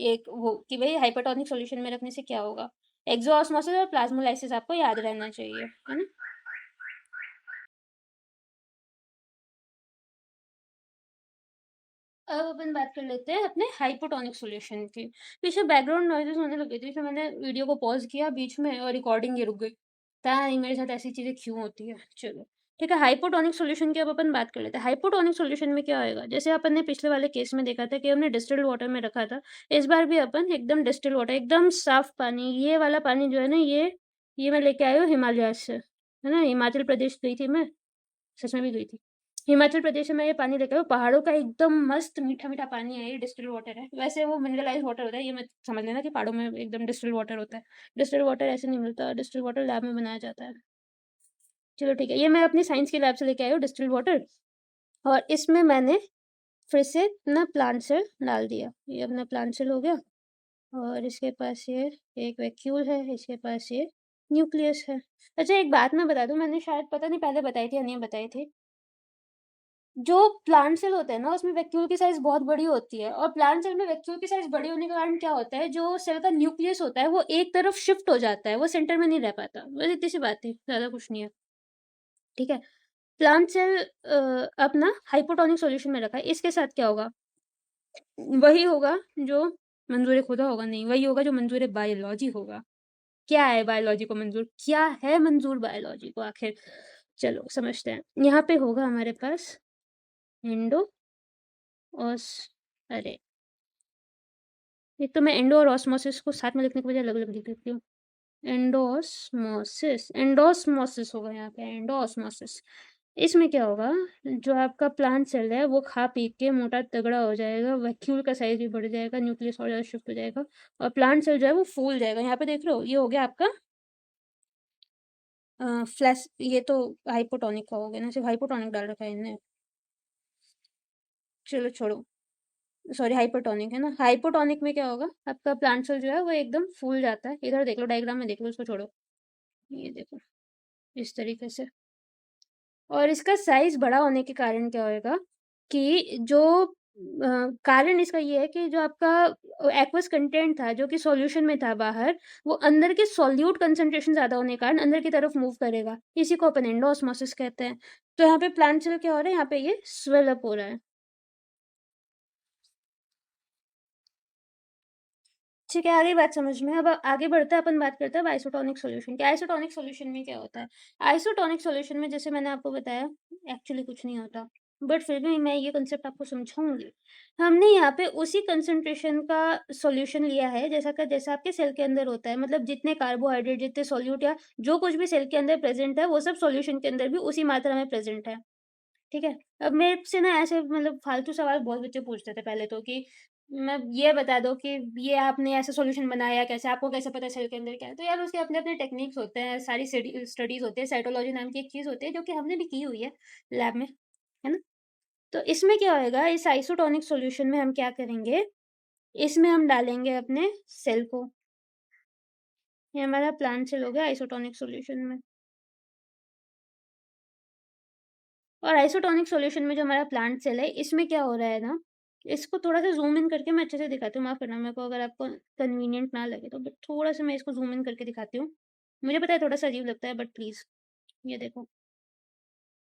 एक वो, कि भाई हाइपरटोनिक सॉल्यूशन में रखने से क्या होगा। एक्सोऑस्मोसिस और प्लाज्मोलाइसिस आपको याद रहना चाहिए, है ना। अब अपन बात कर लेते हैं अपने हाइपोटोनिक सॉल्यूशन की। पीछे बैकग्राउंड नॉइजेस होने लगी थी, फिर मैंने वीडियो को पॉज किया बीच में और रिकॉर्डिंग ये रुक गई। पता नहीं मेरे साथ ऐसी चीजें क्यों होती है। चलो ठीक है, हाइपोटोनिक सॉल्यूशन की अब अपन बात कर लेते हैं। हाइपोटोनिक सॉल्यूशन में क्या होएगा, जैसे अपन ने पिछले वाले केस में देखा था कि हमने डिस्टिल्ड वाटर में रखा था, इस बार भी अपन एकदम डिस्टिल्ड वाटर, एकदम साफ पानी, ये वाला पानी जो है ना, ये मैं लेके आई हूँ हिमालय से, है ना। हिमाचल प्रदेश गई थी मैं, सच में भी गई थी। हिमाचल प्रदेश से मैं ये पानी लेकर, पहाड़ों का एकदम मस्त मीठा मीठा पानी है, ये डिस्टिल्ड वाटर है। वैसे वो मिनरलाइज वाटर होता है, ये मत समझ लेना कि पहाड़ों में एकदम डिस्टिल्ड वाटर होता है। डिस्टिल्ड वाटर ऐसे नहीं मिलता, डिस्टिल्ड वाटर लैब में बनाया जाता है। चलो ठीक है, ये मैं अपनी साइंस की लैब से लेके आई हूँ डिस्टिल्ड वाटर, और इसमें मैंने फिर से अपना प्लांट सेल डाल दिया। ये अपना प्लांट सेल हो गया, और इसके पास ये एक वैक्यूल है, इसके पास ये न्यूक्लियस है। अच्छा एक बात मैं बता दूं, मैंने शायद पता नहीं पहले बताई थी या नहीं बताई थी, जो प्लांट सेल होता है ना उसमें वैक्यूल की साइज बहुत बड़ी होती है, और प्लांट सेल में वैक्यूल की साइज बड़ी होने के कारण क्या होता है, जो सेल का न्यूक्लियस होता है वो एक तरफ शिफ्ट हो जाता है, वो सेंटर में नहीं रह पाता। बस इतनी सी बात थी, ज्यादा कुछ नहीं है। ठीक है, प्लांट सेल अपना हाइपोटोनिक सॉल्यूशन में रखा है, इसके साथ क्या होगा, वही होगा जो मंजूर खुदा होगा, नहीं वही होगा जो मंजूर बायोलॉजी होगा। क्या है बायोलॉजी को मंजूर, क्या है मंजूर बायोलॉजी को आखिर, चलो समझते हैं। यहाँ पे होगा हमारे पास एंडो ऑस, अरे एक तो मैं एंडो और ऑस्मोसिस को साथ में लिखने के बजाय अलग अलग लिख देती हूँ। एंडोस्मोसिस, एंडोस्मोसिस होगा यहाँ पे, एंडोस्मोसिस। इसमें क्या होगा, जो आपका प्लांट सेल है वो खा पी के मोटा तगड़ा हो जाएगा, वैक्यूल का साइज भी बढ़ जाएगा, न्यूक्लियस और ज़्यादा शिफ्ट हो जाएगा, और प्लांट सेल जो है वो फूल जाएगा। यहाँ पे देख रहे हो, ये हो गया आपका फ्लैश, ये तो हाइपोटोनिक का हो गया ना, सिर्फ हाइपोटोनिक डाल रखा है इनने। चलो छोड़ो, सॉरी हाइपरटोनिक है ना। हाइपोटोनिक में क्या होगा, आपका प्लांट सेल जो है वो एकदम फूल जाता है। इधर देख लो, डायग्राम में देख लो, उसको छोड़ो, ये देखो इस तरीके से। और इसका साइज बड़ा होने के कारण क्या होएगा कि जो कारण इसका ये है कि जो आपका एक्वस कंटेंट था जो कि सॉल्यूशन में था बाहर, वो अंदर के सॉल्यूट कंसंट्रेशन ज्यादा होने के कारण अंदर की तरफ मूव करेगा, इसी को अपन एंडोऑस्मोसिस कहते हैं। तो यहाँ पे प्लांट सेल क्या हो रहा है, यहाँ पे ये स्वेल अप हो रहा है। ठीक है, आ गई बात समझ में। अब आगे बढ़ते हैं, अपन बात करते हैं आइसोटोनिक सॉल्यूशन की। आइसोटोनिक सॉल्यूशन में क्या होता है, आइसोटोनिक सॉल्यूशन में जैसे मैंने आपको बताया एक्चुअली कुछ नहीं होता, बट फिर भी मैं ये कंसेप्ट आपको समझाऊंगी। हमने यहाँ पे उसी कंसंट्रेशन का सॉल्यूशन लिया है जैसा का जैसा आपके सेल के अंदर होता है, मतलब जितने कार्बोहाइड्रेट, जितने सॉल्यूट या जो कुछ भी सेल के अंदर प्रेजेंट है वो सब सॉल्यूशन के अंदर भी उसी मात्रा में प्रेजेंट है। ठीक है, अब मेरे से ना ऐसे मतलब फालतू सवाल बहुत बच्चे पूछते थे पहले तो, कि मैं ये बता दो कि ये आपने ऐसा सॉल्यूशन बनाया कैसे, आपको कैसे पता सेल के अंदर क्या है। तो यार उसके अपने अपने टेक्निक्स होते हैं, सारी स्टडीज होती है, साइटोलॉजी नाम की एक चीज होती है जो कि हमने भी की हुई है लैब में, है ना। तो इसमें क्या होएगा, इस आइसोटोनिक सॉल्यूशन में हम क्या करेंगे, इसमें हम डालेंगे अपने सेल को। ये हमारा प्लांट सेल हो गया आइसोटोनिक सॉल्यूशन में। और आइसोटोनिक सॉल्यूशन में जो हमारा प्लांट सेल है, इसमें क्या हो रहा है ना, इसको थोड़ा सा जूम इन करके मैं अच्छे से दिखाती हूँ, माफ करना मेरे को अगर आपको कन्वीनियंट ना लगे तो, बट थोड़ा सा मैं इसको जूम इन करके दिखाती हूँ। मुझे पता है थोड़ा सा अजीब लगता है, बट प्लीज ये देखो,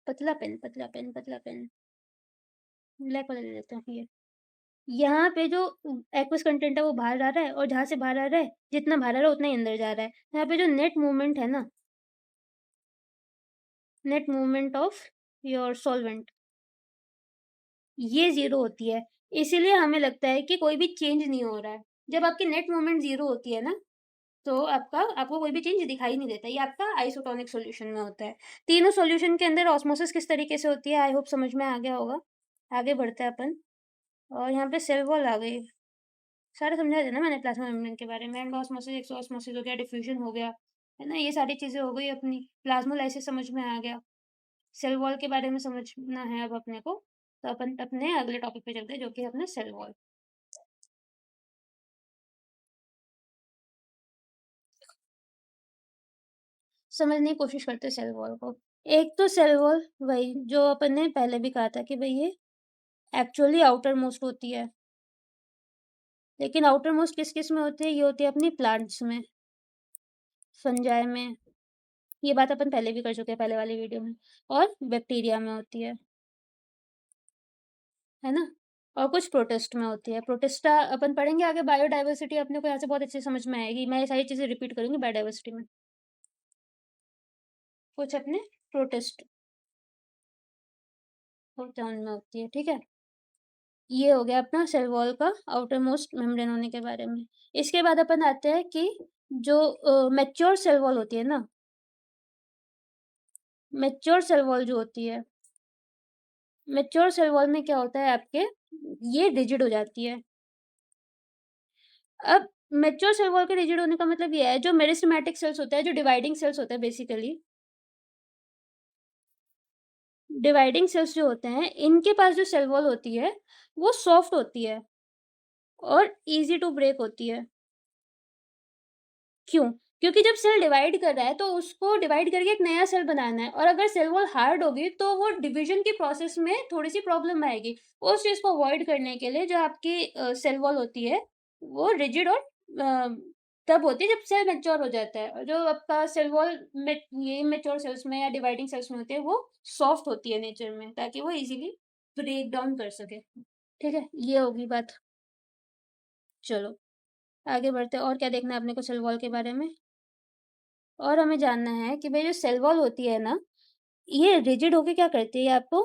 पतला पेन पतला पेन पतला पेन, ब्लैक वाला ले लेते हैं ये। यहाँ पे जो एक्वस कंटेंट है वो बाहर आ रहा है, और जहाँ से बाहर आ रहा है, जितना बाहर आ रहा है उतना ही अंदर जा रहा है। यहाँ पे जो नेट मूवमेंट है ना, net movement of your solvent, ये जीरो होती है। इसीलिए हमें लगता है कि कोई भी चेंज नहीं हो रहा है। जब आपकी नेट मूवमेंट जीरो होती है ना, तो आपको कोई भी चेंज दिखाई नहीं देता। ये आपका आइसोटोनिक सॉल्यूशन में होता है। तीनों सॉल्यूशन के अंदर ऑस्मोसिस किस तरीके से होती है, आई होप समझ में आ गया होगा। आगे बढ़ते हैं अपन। और यहाँ पे सेल वॉल आ गई, सारा समझा दिया ना मैंने प्लाज्मा मेम्ब्रेन के बारे में। एंडोस्मोसिस, एक्सोस्मोसिस हो गया, डिफ्यूजन हो गया, है ना, ये सारी चीजें हो गई अपनी। प्लाज्मोलाइसिस समझ में आ गया। सेल वॉल के बारे में समझना है अब अपने को, तो अपन अपने अगले टॉपिक पे चलते हैं, जो कि है अपने सेल वॉल। समझने की कोशिश करते हैं सेल वॉल को। एक तो सेल वॉल, वही जो अपन ने पहले भी कहा था कि भाई ये एक्चुअली आउटर मोस्ट होती है। लेकिन आउटर मोस्ट किस किस में होती है, ये होती है अपनी प्लांट्स में, फंजाई में। ये बात अपन पहले भी कर चुके हैं पहले वाली वीडियो में। और बैक्टीरिया में होती है ना। और कुछ प्रोटिस्ट में होती है। प्रोटिस्टा अपन पढ़ेंगे आगे, बायोडाइवर्सिटी अपने को यहाँ से बहुत अच्छे समझ में आएगी। मैं ये सारी चीजें रिपीट करूंगी बायोडाइवर्सिटी में। कुछ अपने प्रोटिस्ट में होती है, ठीक है। ये हो गया अपना सेल वॉल का आउटर मोस्ट मेम्ब्रेन होने के बारे में। इसके बाद अपन आते हैं कि जो मैच्योर सेल वॉल होती है ना, मैच्योर सेल वॉल जो होती है, मैच्योर सेल वॉल में क्या होता है आपके, ये रिजिड हो जाती है। अब मैच्योर सेल वॉल के रिजिड होने का मतलब ये है, जो मेरिस्टेमेटिक सेल्स होता है, जो डिवाइडिंग सेल्स होता है बेसिकली, डिवाइडिंग सेल्स जो होते हैं, इनके पास जो सेल वॉल होती है वो सॉफ्ट होती है और इजी टू ब्रेक होती है। क्यों? क्योंकि जब सेल डिवाइड कर रहा है तो उसको डिवाइड करके एक नया सेल बनाना है, और अगर सेल वॉल हार्ड होगी तो वो डिवीजन की प्रोसेस में थोड़ी सी प्रॉब्लम आएगी। उस चीज को अवॉइड करने के लिए जो आपकी सेल वॉल होती है वो रिजिड और तब होती है जब सेल मेच्योर हो जाता है। और जो आपका सेल वॉल ये मेच्योर सेल्स में या डिवाइडिंग सेल्स में होते हैं वो सॉफ्ट होती है नेचर में, ताकि वो इजीली ब्रेक डाउन कर सके। ठीक है, ये होगी बात। चलो आगे बढ़ते हैं। और क्या देखना है अपने को सेल वॉल के बारे में? और हमें जानना है कि भाई जो सेल वॉल होती है ना, ये रिजिड होके क्या करती है, आपको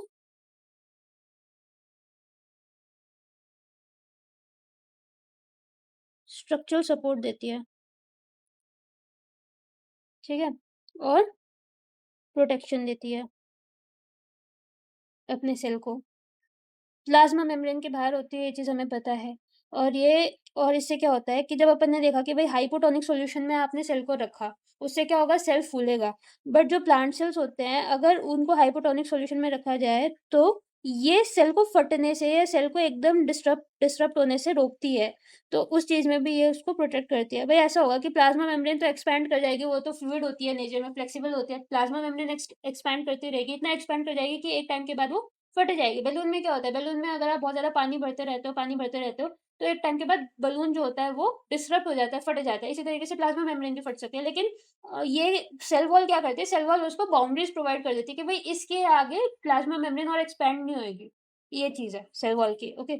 स्ट्रक्चरल सपोर्ट देती है, ठीक है, और प्रोटेक्शन देती है अपने सेल को। प्लाज्मा मेम्ब्रेन के बाहर होती है, ये चीज़ हमें पता है। और इससे क्या होता है कि जब अपन ने देखा कि भाई हाइपोटोनिक सॉल्यूशन में आपने सेल को रखा, उससे क्या होगा, सेल फूलेगा। बट जो प्लांट सेल्स होते हैं, अगर उनको हाइपोटोनिक सॉल्यूशन में रखा जाए तो ये सेल को फटने से या सेल को एकदम डिस्टर्ब होने से रोकती है। तो उस चीज में भी ये उसको प्रोटेक्ट करती है। भाई ऐसा होगा कि प्लाज्मा मेम्ब्रेन तो एक्सपैंड कर जाएगी, वो तो फ्लूइड होती है नेचर में, फ्लेक्सिबल होती है। प्लाज्मा मेम्ब्रेन एक्सपैंड करती रहेगी, इतना एक्सपैंड कर जाएगी कि एक टाइम के बाद वो फट जाएगी। बैलून में क्या होता है, बैलून में अगर आप बहुत ज्यादा पानी भरते रहते हो, पानी भरते रहते हो, तो एक टाइम के बाद बलून जो होता है वो डिस्टर्ब हो जाता है, फट जाता है। इसी तरीके से प्लाज्मा मेम्ब्रेन भी फट सकती है। लेकिन ये सेल वॉल क्या करती है, सेल वॉल उसको बाउंड्रीज प्रोवाइड कर देती है कि भाई इसके आगे प्लाज्मा मेम्ब्रेन और एक्सपैंड नहीं होगी। ये चीज है सेल वॉल की, ओके।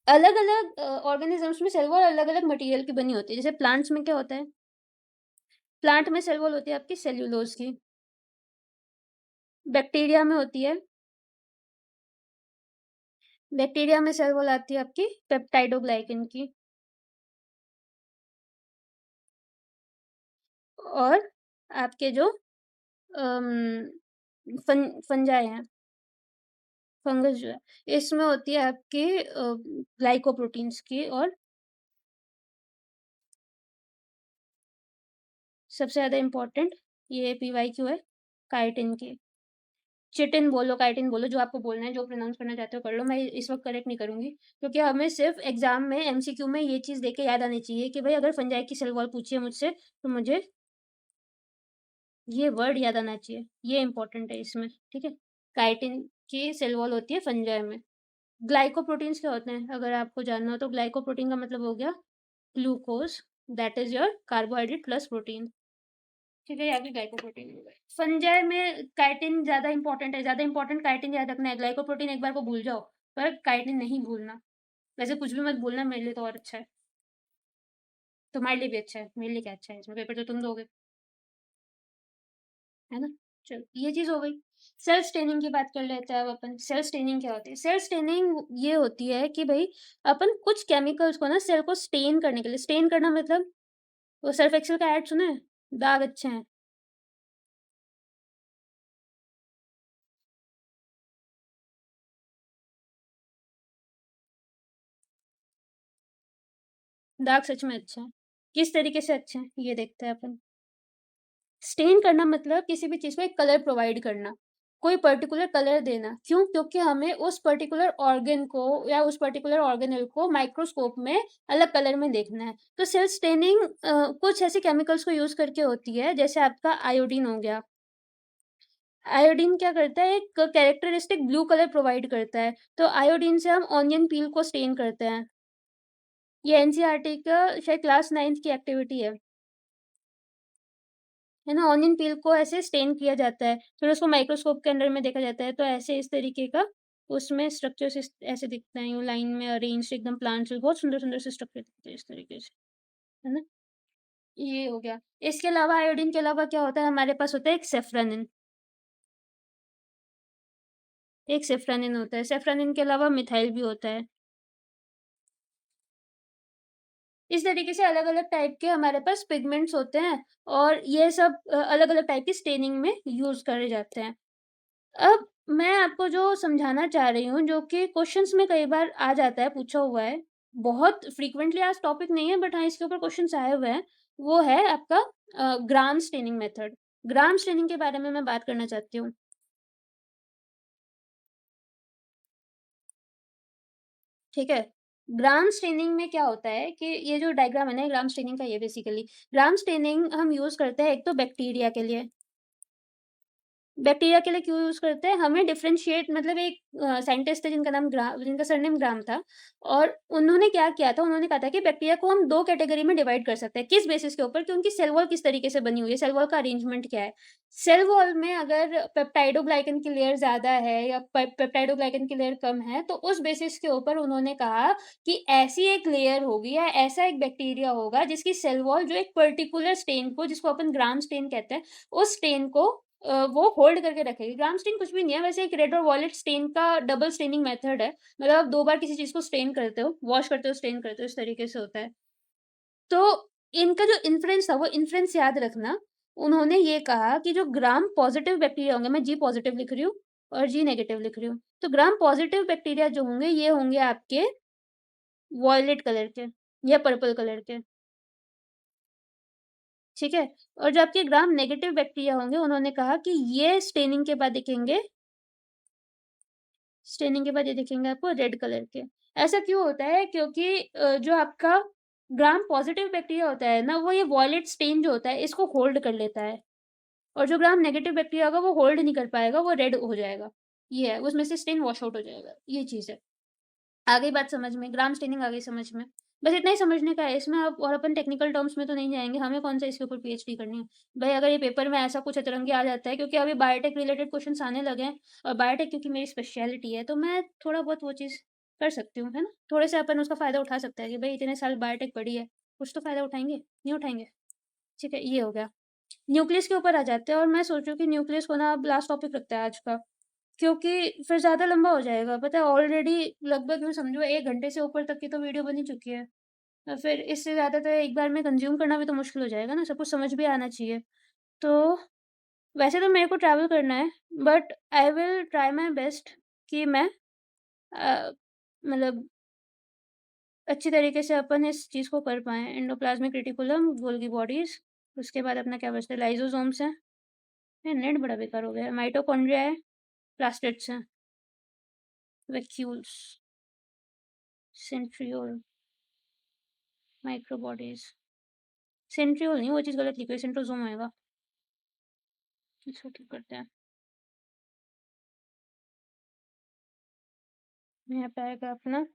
अलग अलग ऑर्गेनिजम्स में सेल वॉल अलग अलग मटेरियल की बनी होती है। जैसे प्लांट्स में क्या होता है, प्लांट में सेल वॉल होती है आपकी सेल्यूलोज की। बैक्टीरिया में होती है, बैक्टीरिया में सेल वॉल आती है आपकी पेप्टाइडोग्लाइकन की। और आपके जो फंजाई हैं, फंगस जो है, इसमें होती है आपकी ग्लाइकोप्रोटीन्स की। और सबसे ज्यादा इम्पोर्टेंट ये पीवाई क्यू है, काइटिन की। चिटिन बोलो, काइटिन बोलो, जो आपको बोलना है, जो प्रोनाउंस करना चाहते हो कर लो। मैं इस वक्त करेक्ट नहीं करूंगी, क्योंकि हमें सिर्फ एग्जाम में एमसीक्यू में ये चीज़ देके याद आनी चाहिए कि भाई अगर फंजाई की सेल वॉल पूछी है मुझसे, तो मुझे ये वर्ड याद आना चाहिए। ये इंपॉर्टेंट है इसमें, ठीक है। काइटिन की सेल वॉल होती है फंजाई में। ग्लाइकोप्रोटीन्स क्या होते हैं, अगर आपको जानना हो तो ग्लाइकोप्रोटीन का मतलब हो गया glucose, that is your carbohydrate plus protein, ठीक है। यहाँ पे ग्लाइकोप्रोटीन हो गए। फंजाई में काइटिन ज्यादा इंपॉर्टेंट है, ज्यादा इंपॉर्टेंट काइटिन याद रखना है। ग्लाइकोप्रोटीन एक बार को भूल जाओ, पर काइटिन नहीं भूलना। वैसे कुछ भी मत भूलना, मेरे लिए तो और अच्छा है, तुम्हारे लिए भी अच्छा है, मेरे लिए क्या अच्छा है, इसमें पेपर तो तुम दोगे, है ना। चलो ये चीज हो गई। सेल्फ स्टेनिंग की बात कर लेते हैं अब अपन। सेल्फ स्टेनिंग क्या होती है? सेल्फ स्टेनिंग ये होती है कि भाई अपन कुछ केमिकल्स को ना सेल को स्टेन करने के लिए, स्टेन करना मतलब वो सर्फ एक्सेल का ऐड सुना है, दाग अच्छे हैं, दाग सच में अच्छे हैं। किस तरीके से अच्छे हैं ये देखते हैं अपन। स्टेन करना मतलब किसी भी चीज को एक कलर प्रोवाइड करना, कोई पर्टिकुलर कलर देना। क्यों? क्योंकि हमें उस पर्टिकुलर ऑर्गन को या उस पर्टिकुलर ऑर्गेनल को माइक्रोस्कोप में अलग कलर में देखना है। तो सेल्फ स्टेनिंग कुछ ऐसे केमिकल्स को यूज करके होती है, जैसे आपका आयोडीन हो गया। आयोडीन क्या करता है, एक कैरेक्टरिस्टिक ब्लू कलर प्रोवाइड करता है। तो आयोडीन से हम ऑनियन पील को स्टेन करते हैं। ये एनसीईआरटी का शायद क्लास 9th की एक्टिविटी है ना। ऑनियन पील को ऐसे स्टेन किया जाता है, फिर उसको माइक्रोस्कोप के अंदर में देखा जाता है, तो ऐसे इस तरीके का उसमें स्ट्रक्चर ऐसे दिखता है, लाइन में अरेंज एकदम प्लांट से, बहुत सुंदर सुंदर से स्ट्रक्चर दिखते हैं इस तरीके से, है ना। ये हो गया। इसके अलावा आयोडीन के अलावा क्या होता है, हमारे पास होता है एक सेफ्रानिन। एक सेफ्रानिन होता है, सेफ्रानिन के अलावा मिथाइल भी होता है। इस तरीके से अलग अलग टाइप के हमारे पास पिगमेंट्स होते हैं, और ये सब अलग अलग टाइप की स्टेनिंग में यूज करे जाते हैं। अब मैं आपको जो समझाना चाह रही हूँ, जो कि क्वेश्चंस में कई बार आ जाता है, पूछा हुआ है, बहुत फ्रीक्वेंटली आज टॉपिक नहीं है, बट हाँ इसके ऊपर क्वेश्चंस आए हुए हैं, वो है आपका gram staining method. Gram staining के बारे में मैं बात करना चाहती हूँ, ठीक है। ग्राम स्टेनिंग में क्या होता है कि ये जो डायग्राम है ना ग्राम स्टेनिंग का, ये बेसिकली ग्राम स्टेनिंग हम यूज करते हैं एक तो बैक्टीरिया के लिए। बैक्टीरिया के लिए क्यों यूज करते हैं, हमें डिफरेंशिएट, मतलब एक साइंटिस्ट थे जिनका नाम ग्राम, जिनका सरनेम ग्राम था, और उन्होंने क्या किया था, उन्होंने कहा था कि बैक्टीरिया को हम दो कैटेगरी में डिवाइड कर सकते हैं। किस बेसिस के ऊपर? कि उनकी सेल वॉल किस तरीके से बनी हुई है, सेल वॉल का अरेंजमेंट क्या है। सेल वॉल में अगर पेप्टाइडोग्लाइकन की लेयर ज्यादा है या पेप्टाइडोग्लाइकन की लेयर कम है, तो उस बेसिस के ऊपर उन्होंने कहा कि ऐसी एक लेयर होगी या ऐसा एक बैक्टीरिया होगा जिसकी सेल वॉल जो एक पर्टिकुलर स्टेन को, जिसको अपन ग्राम स्टेन कहते हैं, उस स्टेन को वो होल्ड करके रखेगी। ग्राम स्टेन कुछ भी नहीं है, वैसे एक रेड और वॉयलेट स्टेन का डबल स्टेनिंग मेथड है। मतलब आप दो बार किसी चीज को स्टेन करते हो, वॉश करते हो, स्टेन करते हो, इस तरीके से होता है। तो इनका जो इन्फ्लुएंस था, वो इन्फ्लुएंस याद रखना। उन्होंने ये कहा कि जो ग्राम पॉजिटिव बैक्टीरिया होंगे, मैं जी पॉजिटिव लिख रही हूँ और जी नेगेटिव लिख रही हूँ, तो ग्राम पॉजिटिव बैक्टीरिया जो होंगे, ये होंगे आपके वॉयलेट कलर के या पर्पल कलर के, ठीक है। और जो आपके ग्राम नेगेटिव बैक्टीरिया होंगे, उन्होंने कहा कि ये स्टेनिंग के बाद दिखेंगे, स्टेनिंग के बाद ये दिखेंगे आपको रेड कलर के। ऐसा क्यों होता है? क्योंकि जो आपका ग्राम पॉजिटिव बैक्टीरिया होता है ना, वो ये वॉयलेट स्टेन जो होता है इसको होल्ड कर लेता है, और जो ग्राम नेगेटिव बैक्टीरिया होगा वो होल्ड नहीं कर पाएगा, वो रेड हो जाएगा। ये है, उसमें से स्टेन वॉश आउट हो जाएगा, ये चीज़ है। आ गई बात समझ में, ग्राम स्टेनिंग आ गई समझ में। बस इतना ही समझने का है इसमें अब, और अपन टेक्निकल टर्म्स में तो नहीं जाएंगे, हमें कौन सा इसके ऊपर पीएचडी करनी है। भाई अगर ये पेपर में ऐसा कुछ अतरंगी आ जाता है, क्योंकि अभी बायोटेक रिलेटेड क्वेश्चन आने लगे हैं, और बायोटेक क्योंकि मेरी स्पेशलिटी है, तो मैं थोड़ा बहुत वो चीज़ कर सकती हूँ, है ना। थोड़े से अपन उसका फ़ायदा उठा सकते हैं कि भाई इतने साल बायोटेक पढ़ी है, कुछ तो फ़ायदा उठाएंगे, नहीं उठाएंगे। ठीक है, ये हो गया। न्यूक्लियस के ऊपर आ जाते हैं, और मैं सोच रही हूँ कि न्यूक्लियस को ना अब लास्ट टॉपिक रखता है आज का, क्योंकि फिर ज़्यादा लंबा हो जाएगा। पता है ऑलरेडी लगभग यूँ समझो 1 घंटे से ऊपर तक की तो वीडियो बनी चुकी है, और फिर इससे ज़्यादा तो एक बार में कंज्यूम करना भी तो मुश्किल हो जाएगा ना, सब कुछ समझ भी आना चाहिए। तो वैसे तो मेरे को ट्रैवल करना है, but I will try my best कि मैं मतलब अच्छी तरीके से अपन इस चीज़ को कर पाएँ। एंडोप्लाज्मिक रेटिकुलम, गोल्गी बॉडीज़, उसके बाद अपना क्या बचता है, लाइसोसोम्स हैं। नेट बड़ा बेकार हो गया है, माइटोकॉन्ड्रिया है, प्लास्टिड्स हैं, वैक्यूल्स, सेंट्रियोल, माइक्रोबॉडीज। सेंट्रियोल नहीं, वो चीज़ गलत लिखी है, सेंट्रोजोम आएगा। इसको ठीक करते हैं। यहाँ पे आएगा अपना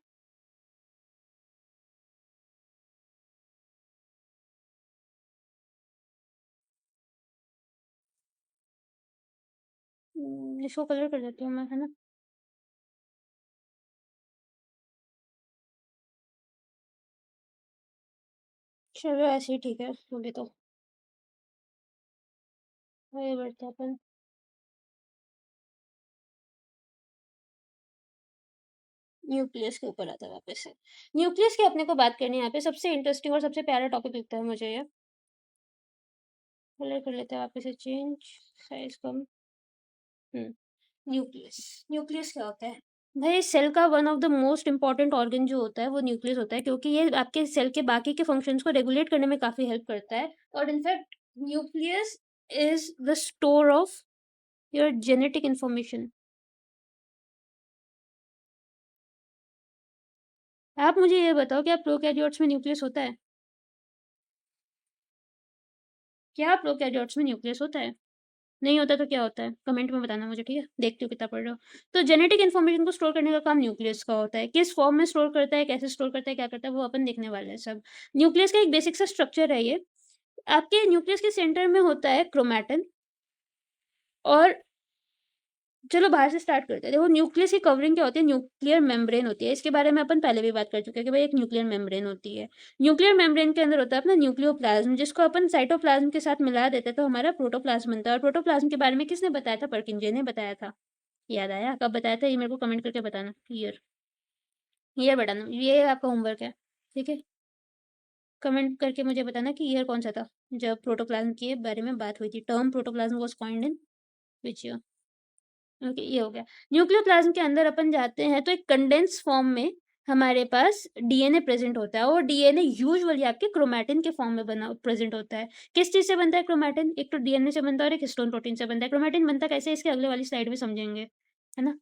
इसको कलर कर देती हूँ मैं, है ना। चलो ऐसे ही ठीक है बोले तो। आगे बढ़ते हैं अपन। न्यूक्लियस के ऊपर आता है वापस से। न्यूक्लियस की अपने को बात करनी है यहाँ पे, सबसे इंटरेस्टिंग और सबसे प्यारा टॉपिक लगता है मुझे ये। कलर कर लेते हैं वापस से चेंज, साइज कम। न्यूक्लियस। न्यूक्लियस क्या होता है भाई? सेल का one of the most important organ जो होता है वो न्यूक्लियस होता है, क्योंकि ये आपके सेल के बाकी के फंक्शंस को रेगुलेट करने में काफी हेल्प करता है। और in fact nucleus is the store of your genetic information. आप मुझे ये बताओ, क्या प्रोकैरियोट्स में न्यूक्लियस होता है? क्या प्रोकैरियोट्स में न्यूक्लियस होता है? नहीं होता तो क्या होता है? कमेंट में बताना मुझे, ठीक है? देखती हूँ कितना पढ़ रहे हो। तो जेनेटिक इन्फॉर्मेशन को स्टोर करने का काम न्यूक्लियस का होता है। किस फॉर्म में स्टोर करता है, कैसे स्टोर करता है, क्या करता है, वो अपन देखने वाले हैं सब। न्यूक्लियस का एक बेसिक सा स्ट्रक्चर है ये। आपके न्यूक्लियस के सेंटर में होता है क्रोमैटिन। और चलो बाहर से स्टार्ट करते हैं। देखो न्यूक्लियस की कवरिंग क्या होती है, न्यूक्लियर मेम्ब्रेन होती है। इसके बारे में अपन पहले भी बात कर चुके हैं कि भाई एक न्यूक्लियर मेम्ब्रेन होती है। न्यूक्लियर मेम्ब्रेन के अंदर होता है अपना न्यूक्लियोप्लाज्म, जिसको अपन साइटोप्लाज्म के साथ मिला देते हैं तो हमारा प्रोटोप्लाज्म बनता है। और प्रोटोप्लाज्म के बारे में किसने बताया था? पर्किंजे ने बताया था। याद आया? कब बताया था ये मेरे को कमेंट करके बताना। ईयर बताना, ये आपका होमवर्क है, ठीक है? कमेंट करके मुझे बताना कि ईयर कौन सा था जब प्रोटोप्लाज्म के बारे में बात हुई थी। Term protoplasm was coined in which year? Okay, ये हो गया। न्यूक्लियोप्लाज्म के अंदर अपन जाते हैं तो एक कंडेंस फॉर्म में हमारे पास डीएनए प्रेजेंट होता है। और डीएनए यूजुअली आपके क्रोमैटिन के फॉर्म में बना प्रेजेंट होता है। किस चीज से बनता है क्रोमैटिन? एक तो डीएनए से बनता है और एक हिस्टोन प्रोटीन से बनता है। क्रोमैटिन बनता कैसे है, इसके अगले वाली स्लाइड में समझेंगे, है ना।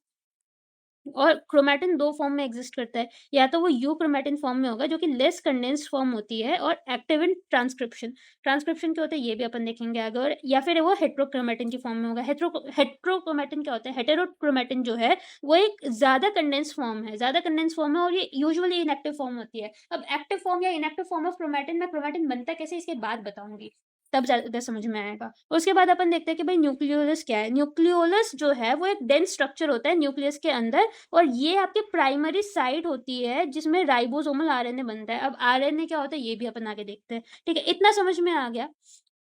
और क्रोमैटिन दो फॉर्म में एग्जिस्ट करता है। या तो वो यू क्रोमैटिन फॉर्म में होगा जो कि लेस कंडेंस्ड फॉर्म होती है और एक्टिव इन ट्रांसक्रिप्शन। ट्रांसक्रिप्शन क्या होता है ये भी अपन देखेंगे आगे। और या फिर वो हेट्रोक्रोमैटिन की फॉर्म में होगा। हेट्रोक्रोमैटिन क्या होता है? हेटेरोक्रोमैटिन जो है वो एक ज्यादा कंडेंस्ड फॉर्म है, ज्यादा कंडेंस्ड फॉर्म है, और ये यूजुअली इनएक्टिव फॉर्म होती है। अब एक्टिव फॉर्म या इनएक्टिव फॉर्म ऑफ क्रोमैटिन में क्रोमैटिन बनता कैसे इसके बाद बताऊंगी, तब ज्यादा समझ में आएगा। उसके बाद अपन देखते हैं कि भाई न्यूक्लियोलस क्या है। न्यूक्लियोलस जो है वो एक डेंस स्ट्रक्चर होता है न्यूक्लियस के अंदर। और ये आपकी प्राइमरी साइट होती है जिसमें राइबोसोमल आरएनए बनता है। अब आरएनए क्या होता है ये भी अपन आगे देखते हैं, ठीक है? इतना समझ में आ गया।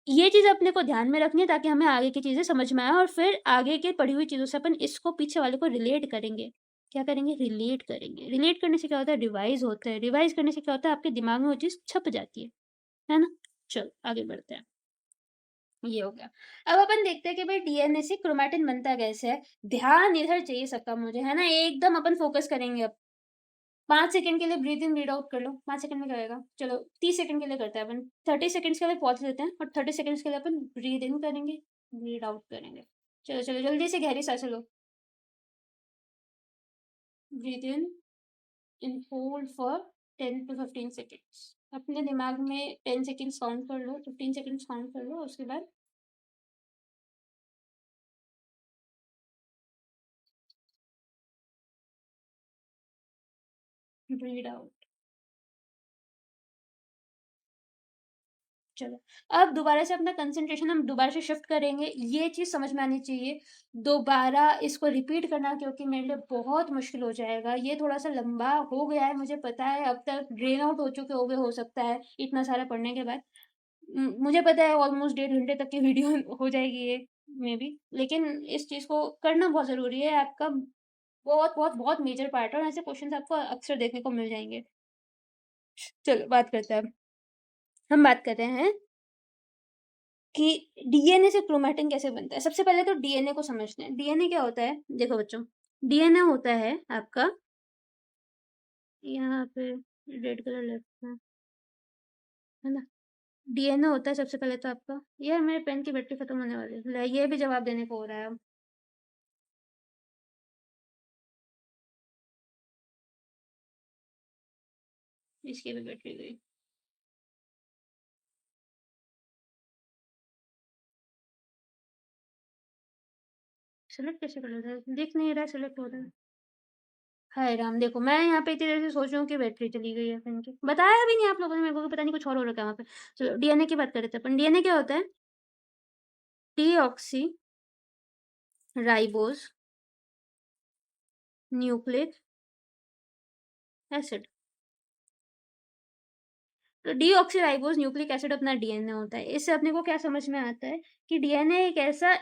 ये चीज अपने को ध्यान में रखनी है ताकि हमें आगे की चीजें समझ में आए, और फिर आगे की पढ़ी हुई चीजों से अपन इसको पीछे वाले को रिलेट करेंगे। क्या करेंगे? रिलेट करेंगे। रिलेट करने से क्या होता है? रिवाइज होता है। रिवाइज करने से क्या होता है? आपके दिमाग में वो चीज छप जाती है ना। चलो आगे बढ़ते हैं। ये हो गया। अब अपन देखते हैं कि भाई डीएनए से क्रोमैटिन बनता कैसे है। ध्यान इधर चाहिए सबका मुझे, है ना। एकदम अपन फोकस करेंगे अब। 5 सेकंड के लिए ब्रीथ इन ब्रीथ आउट कर लो। 5 सेकंड में करेगा, चलो 30 सेकंड के लिए करते हैं अपन। 30 सेकंड्स के लिए पॉज लेते हैं और 30 सेकंड्स के लिए अपन ब्रीथ इन करेंगे, ब्रीथ आउट करेंगे। चलो चलो जल्दी से गहरी सांसें लो। Breathe in hold for 10 to 15 seconds. अपने दिमाग में 10 सेकेंड्स काउंट कर लो, 15 सेकेंड्स काउंट कर लो, उसके बाद ब्रीथ आउट। चलो अब दोबारा से अपना कंसंट्रेशन हम दोबारा से शिफ्ट करेंगे। ये चीज समझ में आनी चाहिए। दोबारा इसको रिपीट करना क्योंकि मेरे लिए बहुत मुश्किल हो जाएगा। ये थोड़ा सा लंबा हो गया है, मुझे पता है। अब तक ड्रेन आउट हो चुके होगे हो सकता है इतना सारा पढ़ने के बाद। मुझे पता है ऑलमोस्ट 1.5 घंटे तक की वीडियो हो जाएगी ये, मे बी। लेकिन इस चीज को करना बहुत जरूरी है। आपका बहुत बहुत बहुत मेजर पार्ट है और ऐसे क्वेश्चन आपको अक्सर देखने को मिल जाएंगे। चलो बात करते हैं। हम बात कर रहे हैं कि डीएनए से क्रोमैटिन कैसे बनता है। सबसे पहले तो डीएनए को समझते हैं। डीएनए क्या होता है? देखो बच्चों, डीएनए होता है आपका, यहाँ पे रेड कलर लगता है ना। डीएनए होता है सबसे पहले तो आपका, यार मेरे पेन की बैटरी खत्म होने वाली है। ये भी जवाब देने को हो रहा है अब। इसकी भी बैटरी गई। सेलेक्ट कैसे कर रहा था, दिख नहीं रहा सेलेक्ट हो रहा है। हाय राम, देखो मैं यहाँ पे इतनी देर से सोच रही हूँ कि बैटरी चली गई है पेन की, बताया भी नहीं आप लोगों ने मेरे को, पता नहीं कुछ और हो रखा है वहाँ पे। चलो डीएनए की बात कर रहे थे अपन। डीएनए क्या होता है? Deoxy ribose nucleic acid. तो डीऑक्सीराइबोज न्यूक्लिक एसिड अपना डीएनए होता है। इससे अपने को क्या समझ में आता है कि डीएनए एक ऐसा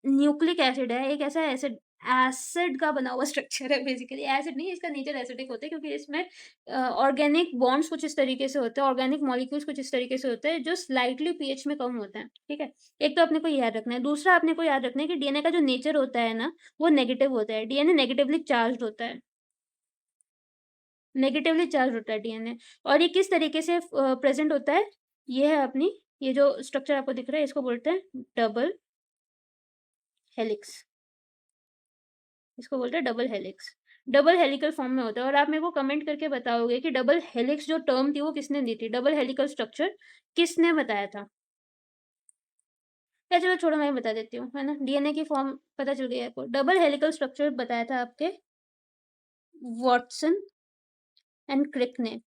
न्यूक्लिक एसिड है, एक ऐसा एसिड एसिड का बना हुआ स्ट्रक्चर है। बेसिकली एसिड नहीं, इसका नेचर एसिडिक होता है क्योंकि इसमें ऑर्गेनिक बॉन्ड्स कुछ इस तरीके से होते हैं, ऑर्गेनिक मॉलिक्यूल्स कुछ इस तरीके से होते हैं जो स्लाइटली पीएच में कम होते हैं। ठीक है, एक तो अपने को याद रखना है। दूसरा अपने को याद रखना है कि डीएनए का जो नेचर होता है ना, वो नेगेटिव होता है। डीएनए नेगेटिवली चार्ज होता है, नेगेटिवली चार्ज होता है डीएनए। और ये किस तरीके से प्रेजेंट होता है, ये है अपनी, ये जो स्ट्रक्चर आपको दिख रहा है इसको बोलते हैं डबल हेलिक्स। इसको बोलते हैं double helix. Double helical form में होता है। और आप मेरे को कमेंट करके बताओगे कि डबल हेलिक्स जो टर्म थी वो किसने दी थी, डबल हेलिकल स्ट्रक्चर किसने बताया था। या चलो छोड़ो, मैं बता देती हूँ, है ना। डीएनए की फॉर्म पता चल गई आपको। डबल हेलिकल स्ट्रक्चर बताया था आपके वॉटसन एंड क्रिक ने,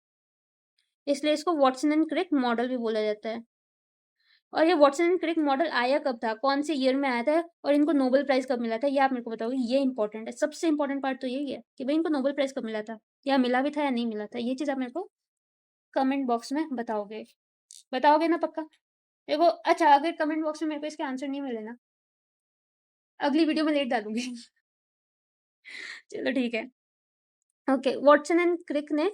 इसलिए इसको वॉटसन एंड क्रिक मॉडल भी बोला जाता है। और ये वॉटसन एंड क्रिक मॉडल आया कब था, कौन से ईयर में आया था, और इनको नोबेल प्राइज कब मिला था, ये आप मेरे को बताओगे। ये इंपॉर्टेंट है, सबसे इंपॉर्टेंट पार्ट तो यही है कि भाई इनको नोबेल प्राइज कब मिला था, या मिला भी था या नहीं मिला था। ये चीज आप मेरे को कमेंट बॉक्स में बताओगे, बताओगे ना पक्का। देखो अच्छा, अगर कमेंट बॉक्स में मेरे को इसके आंसर नहीं मिले ना, अगली वीडियो में लेट डालूंगी। चलो ठीक है। ओके, वॉटसन एंड क्रिक ने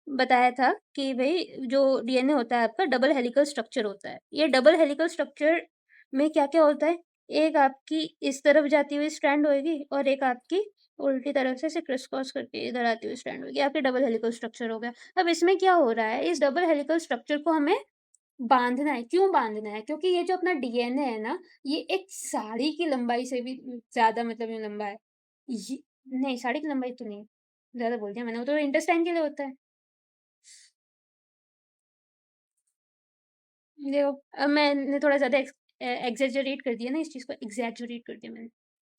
बताया था कि भाई जो डीएनए होता है आपका डबल हेलिकल स्ट्रक्चर होता है। ये डबल हेलिकल स्ट्रक्चर में क्या क्या होता है, एक आपकी इस तरफ जाती हुई स्ट्रैंड होगी और एक आपकी उल्टी तरफ से क्रिस क्रॉस करके इधर आती हुई स्ट्रैंड होगी, आपके डबल हेलिकल स्ट्रक्चर हो गया। अब इसमें क्या हो रहा है, इस डबल हेलिकल स्ट्रक्चर को हमें बांधना है। क्यों बांधना है? क्योंकि ये जो अपना डीएनए है ना, ये एक साड़ी की लंबाई से भी ज्यादा, मतलब ये लंबा है। ये नहीं, साड़ी की लंबाई तो नहीं, ज्यादा बोल दिया मैंने, वो तो इंटेस्टाइन के लिए होता है। देखो अब मैंने थोड़ा ज्यादा एग्जेजरेट कर दिया ना, इस चीज को एग्जेजरेट कर दिया मैंने।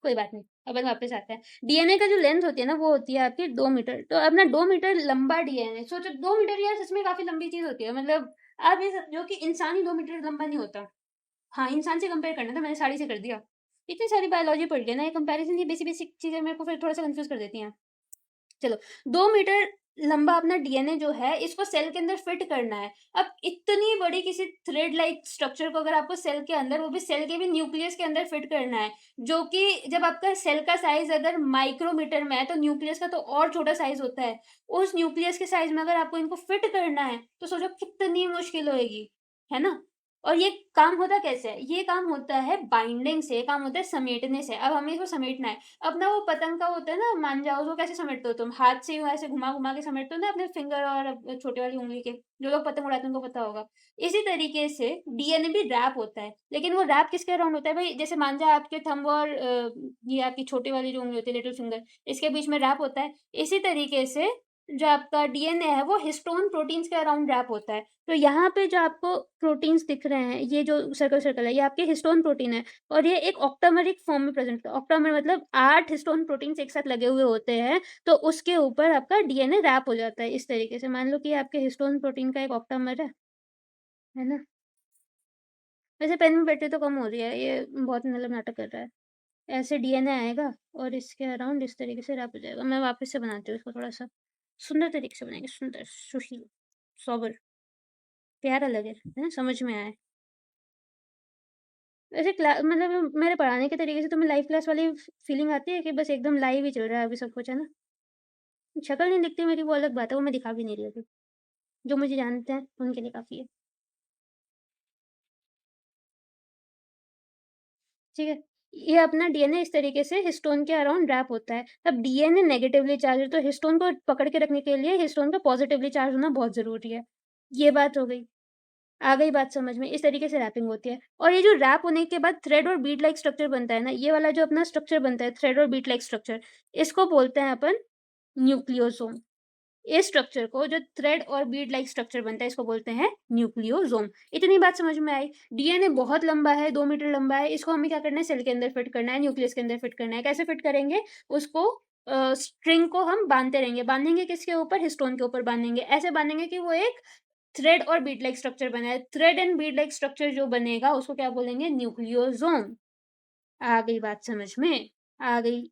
कोई बात नहीं, अपन वापस आते हैं। डीएनए का जो लेंथ होती है ना, वो होती है आपकी 2 मीटर। तो अपना 2 मीटर लंबा डीएनए, सोचो 2 मीटर यार सच में काफी लंबी चीज होती है। मतलब आप ये समझो कि इंसान ही 2 मीटर लंबा नहीं होता। हाँ, इंसान से कंपेयर करना था, मैंने साड़ी से कर दिया। इतनी सारी बायोलॉजी पढ़ लिया ना, ये कंपैरिजन, ये बेसिक बेसिक चीजें मेरे को फिर थोड़ा सा कंफ्यूज कर देती हैं। चलो, 2 मीटर लंबा अपना डीएनए जो है, इसको सेल के अंदर फिट करना है। अब इतनी बड़ी किसी थ्रेड लाइक स्ट्रक्चर को अगर आपको सेल के अंदर, वो भी सेल के भी न्यूक्लियस के अंदर फिट करना है, जो कि जब आपका सेल का साइज अगर माइक्रोमीटर में है तो न्यूक्लियस का तो और छोटा साइज होता है। उस न्यूक्लियस के साइज में अगर आपको इनको फिट करना है तो सोचो कितनी मुश्किल होएगी, है ना। और ये काम होता कैसे है, ये काम होता है बाइंडिंग से, काम होता है समेटने से। अब हमें इसको समेटना है। अपना वो पतंग का होता है ना, मान जाओ, उसको कैसे समेटते हो तुम, हाथ से यूं ऐसे घुमा घुमा के समेटते हो ना अपने फिंगर और छोटे वाली उंगली के। जो लोग पतंग उड़ाते हैं उनको पता होगा। इसी तरीके से डीएनए भी रैप होता है, लेकिन वो रैप किसके अराउंड होता है भाई, जैसे मान जाओ आपके थंब और ये आपकी छोटी वाली जो उंगली होती है लिटिल फिंगर, इसके बीच में रैप होता है। इसी तरीके से जो आपका डीएनए है वो हिस्टोन प्रोटीन्स के अराउंड रैप होता है। तो यहाँ पे जो आपको प्रोटीन्स दिख रहे हैं, ये जो सर्कल सर्कल है, ये आपके हिस्टोन प्रोटीन है। और ये एक ऑक्टामरिक फॉर्म में प्रेजेंट है। ऑक्टामर मतलब 8 हिस्टोन प्रोटीन्स एक साथ लगे हुए होते हैं, तो उसके ऊपर आपका डीएनए रैप हो जाता है। इस तरीके से मान लो कि आपके हिस्टोन प्रोटीन का एक ऑक्टामर है ना। वैसे पेन में बैटरी तो कम हो रही है, ये बहुत मतलब नाटक कर रहा है। ऐसे डीएनए आएगा और इसके अराउंड इस तरीके से रैप हो जाएगा। मैं वापस से बनाती हूँ इसको, थोड़ा सा सुंदर तरीके से बनाएंगे, सुंदर, सुशील, सोबर, प्यारा लगे, है ना, समझ में आए। वैसे क्लास, मतलब मेरे पढ़ाने के तरीके से तुम्हें लाइव क्लास वाली फीलिंग आती है कि बस एकदम लाइव ही चल रहा है अभी सब कुछ, है ना। शक्ल नहीं दिखती मेरी, वो अलग बात है, वो मैं दिखा भी नहीं रही अभी। जो मुझे जानते हैं उनके लिए काफ़ी है। ठीक है, ये अपना डीएनए इस तरीके से हिस्टोन के अराउंड रैप होता है। अब डीएनए नेगेटिवली चार्ज है, तो हिस्टोन को पकड़ के रखने के लिए हिस्टोन का पॉजिटिवली चार्ज होना बहुत ज़रूरी है। ये बात हो गई, आ गई बात समझ में। इस तरीके से रैपिंग होती है। और ये जो रैप होने के बाद थ्रेड और बीट लाइक स्ट्रक्चर बनता है ना, ये वाला जो अपना स्ट्रक्चर बनता है थ्रेड और बीट लाइक स्ट्रक्चर, इसको बोलते हैं अपन न्यूक्लियोसोम। इस स्ट्रक्चर को, जो थ्रेड और बीड लाइक स्ट्रक्चर बनता है, इसको बोलते हैं न्यूक्लियोसोम। इतनी बात समझ में आई। डीएनए बहुत लंबा है, 2 मीटर लंबा है, इसको हमें क्या करना है, सेल के अंदर फिट करना है, न्यूक्लियस के अंदर फिट करना है। कैसे फिट करेंगे उसको, स्ट्रिंग को हम बांधते रहेंगे। बांधेंगे किसके ऊपर, हिस्टोन के ऊपर बांधेंगे। ऐसे बांधेंगे कि वो एक थ्रेड और बीड लाइक स्ट्रक्चर बना है। Thread and Beed like structure जो बनेगा उसको क्या बोलेंगे, न्यूक्लियोसोम। आ गई बात समझ में, आ गई।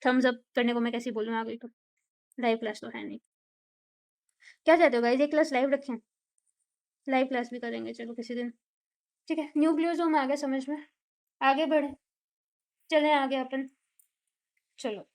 थम्स अप करने को मैं कैसे बोलूँ, आ गई तो। लाइव क्लास तो है नहीं। क्या चाहते हो गाइस, एक क्लास लाइव रखें? लाइव क्लास भी करेंगे चलो किसी दिन। ठीक है, न्यूक्लियोसोम आ गया समझ में। आगे बढ़े, चले आगे अपन। चलो,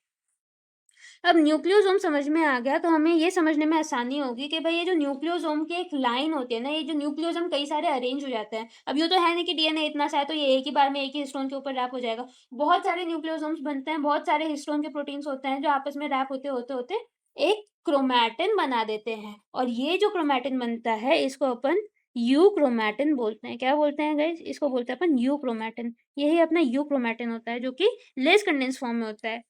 अब न्यूक्लियोसोम समझ में आ गया तो हमें ये समझने में आसानी होगी कि भाई ये जो न्यूक्लियोसोम की एक लाइन होती है ना, ये जो न्यूक्लियोसोम कई सारे अरेंज हो जाते हैं। अब ये तो है नहीं कि डीएनए इतना सा है तो ये एक ही बार में एक ही हिस्टोन के ऊपर रैप हो जाएगा। बहुत सारे न्यूक्लियोसोम्स बनते हैं, बहुत सारे हिस्टोन के प्रोटीन्स होते हैं जो आपस में रैप होते होते होते एक क्रोमैटिन बना देते हैं। और ये जो क्रोमैटिन बनता है इसको अपन यू क्रोमैटिन बोलते हैं। क्या बोलते हैं गाइस, इसको बोलते हैं अपन यू क्रोमैटिन। यही अपना यू क्रोमैटिन होता है जो कि लेस कंडेंस फॉर्म में होता है।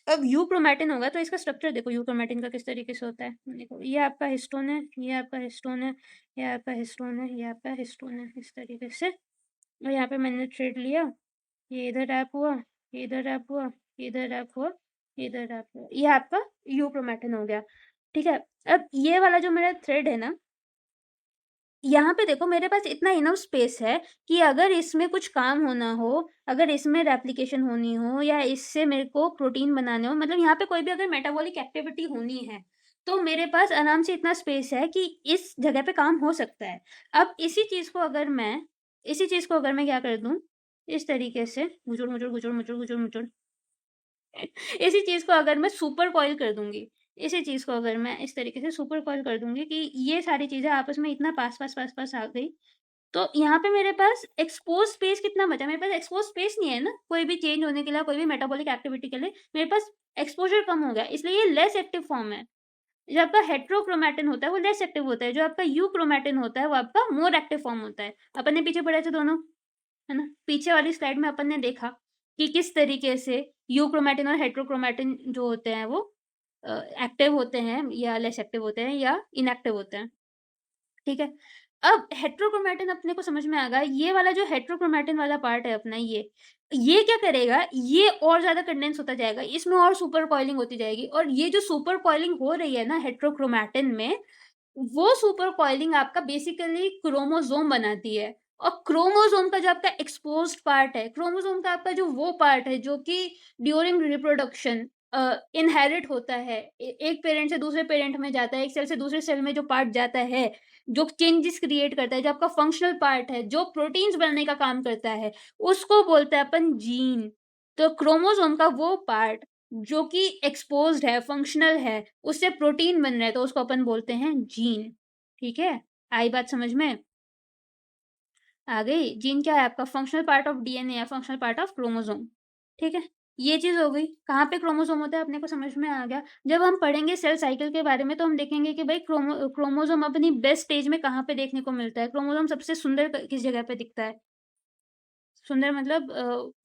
अब यू क्रोमैटिन होगा तो इसका स्ट्रक्चर देखो यू क्रोमैटिन का किस तरीके से होता है। देखो ये आपका हिस्टोन है, ये आपका हिस्टोन है, ये आपका हिस्टोन है, ये आपका हिस्टोन है, इस तरीके से। और यहाँ पे मैंने थ्रेड लिया, ये इधर रैप हुआ, ये इधर रैप हुआ, ये इधर रैप हुआ, ये इधर रैप हुआ। ये आपका यू क्रोमैटिन हो गया। ठीक है, अब ये वाला जो मेरा थ्रेड है ना, यहाँ पे देखो मेरे पास इतना इनफ स्पेस है कि अगर इसमें कुछ काम होना हो, अगर इसमें रेप्लिकेशन होनी हो या इससे मेरे को प्रोटीन बनाने हो, मतलब यहाँ पे कोई भी अगर मेटाबॉलिक एक्टिविटी होनी है तो मेरे पास आराम से इतना स्पेस है कि इस जगह पे काम हो सकता है। अब इसी चीज को अगर मैं क्या कर दूं, इस तरीके से गुजुड़ मुजुड़ गुजुड़ मुजुड़ गुजुड़ मुजुड़ इसी चीज को अगर मैं सुपर कॉइल कर दूंगी, इसी चीज को अगर मैं इस तरीके से सुपर कॉइल कर दूंगी कि ये सारी चीजें आपस में इतना पास पास पास पास आ गई, तो यहाँ पे मेरे पास एक्सपोज स्पेस कितना बचा। मेरे पास एक्सपोज स्पेस नहीं है ना कोई भी चेंज होने के लिए, कोई भी मेटाबॉलिक एक्टिविटी के लिए। मेरे पास एक्सपोजर कम हो गया, इसलिए ये लेस एक्टिव फॉर्म है। जो आपका हेट्रोक्रोमैटिन होता है वो लेस एक्टिव होता है, जो आपका यू क्रोमैटिन होता है वो आपका मोर एक्टिव फॉर्म होता है। अपन ने पीछे पढ़े थे दोनों, है ना। पीछे वाली स्लाइड में अपन ने देखा कि किस तरीके से यू क्रोमैटिन और हेट्रोक्रोमैटिन जो होते हैं वो एक्टिव होते हैं या लेस एक्टिव होते हैं या इनएक्टिव होते हैं। ठीक है, अब हेट्रोक्रोमैटिन अपने को समझ में आ गया। ये वाला जो हेट्रोक्रोमैटिन वाला पार्ट है अपना, ये क्या करेगा, ये और ज्यादा कंडेंस होता जाएगा, इसमें और सुपर कॉइलिंग होती जाएगी। और ये जो सुपर कॉइलिंग हो रही है ना हेट्रोक्रोमैटिन में, वो सुपर कॉइलिंग आपका बेसिकली क्रोमोसोम बनाती है। और क्रोमोसोम का जो आपका एक्सपोज्ड पार्ट है, क्रोमोसोम का आपका जो वो पार्ट है जो कि ड्यूरिंग रिप्रोडक्शन इनहेरिट होता है, एक पेरेंट से दूसरे पेरेंट में जाता है, एक सेल से दूसरे सेल में जो पार्ट जाता है, जो चेंजेस क्रिएट करता है, जो आपका फंक्शनल पार्ट है, जो प्रोटीन्स बनाने का काम करता है, उसको बोलते हैं अपन जीन। तो क्रोमोसोम का वो पार्ट जो कि एक्सपोज्ड है, फंक्शनल है, उससे प्रोटीन बन रहा है, तो उसको अपन बोलते हैं जीन। ठीक है, आई बात समझ में? आ गई। जीन क्या है आपका, फंक्शनल पार्ट ऑफ डीएनए या फंक्शनल पार्ट ऑफ क्रोमोसोम। ठीक है, ये चीज हो गई। कहाँ पे क्रोमोसोम होता है अपने को समझ में आ गया। जब हम पढ़ेंगे सेल साइकिल के बारे में तो हम देखेंगे कि भाई क्रोमोसोम अपनी बेस्ट स्टेज में कहाँ पे देखने को मिलता है। क्रोमोसोम सबसे सुंदर किस जगह पे दिखता है, सुंदर मतलब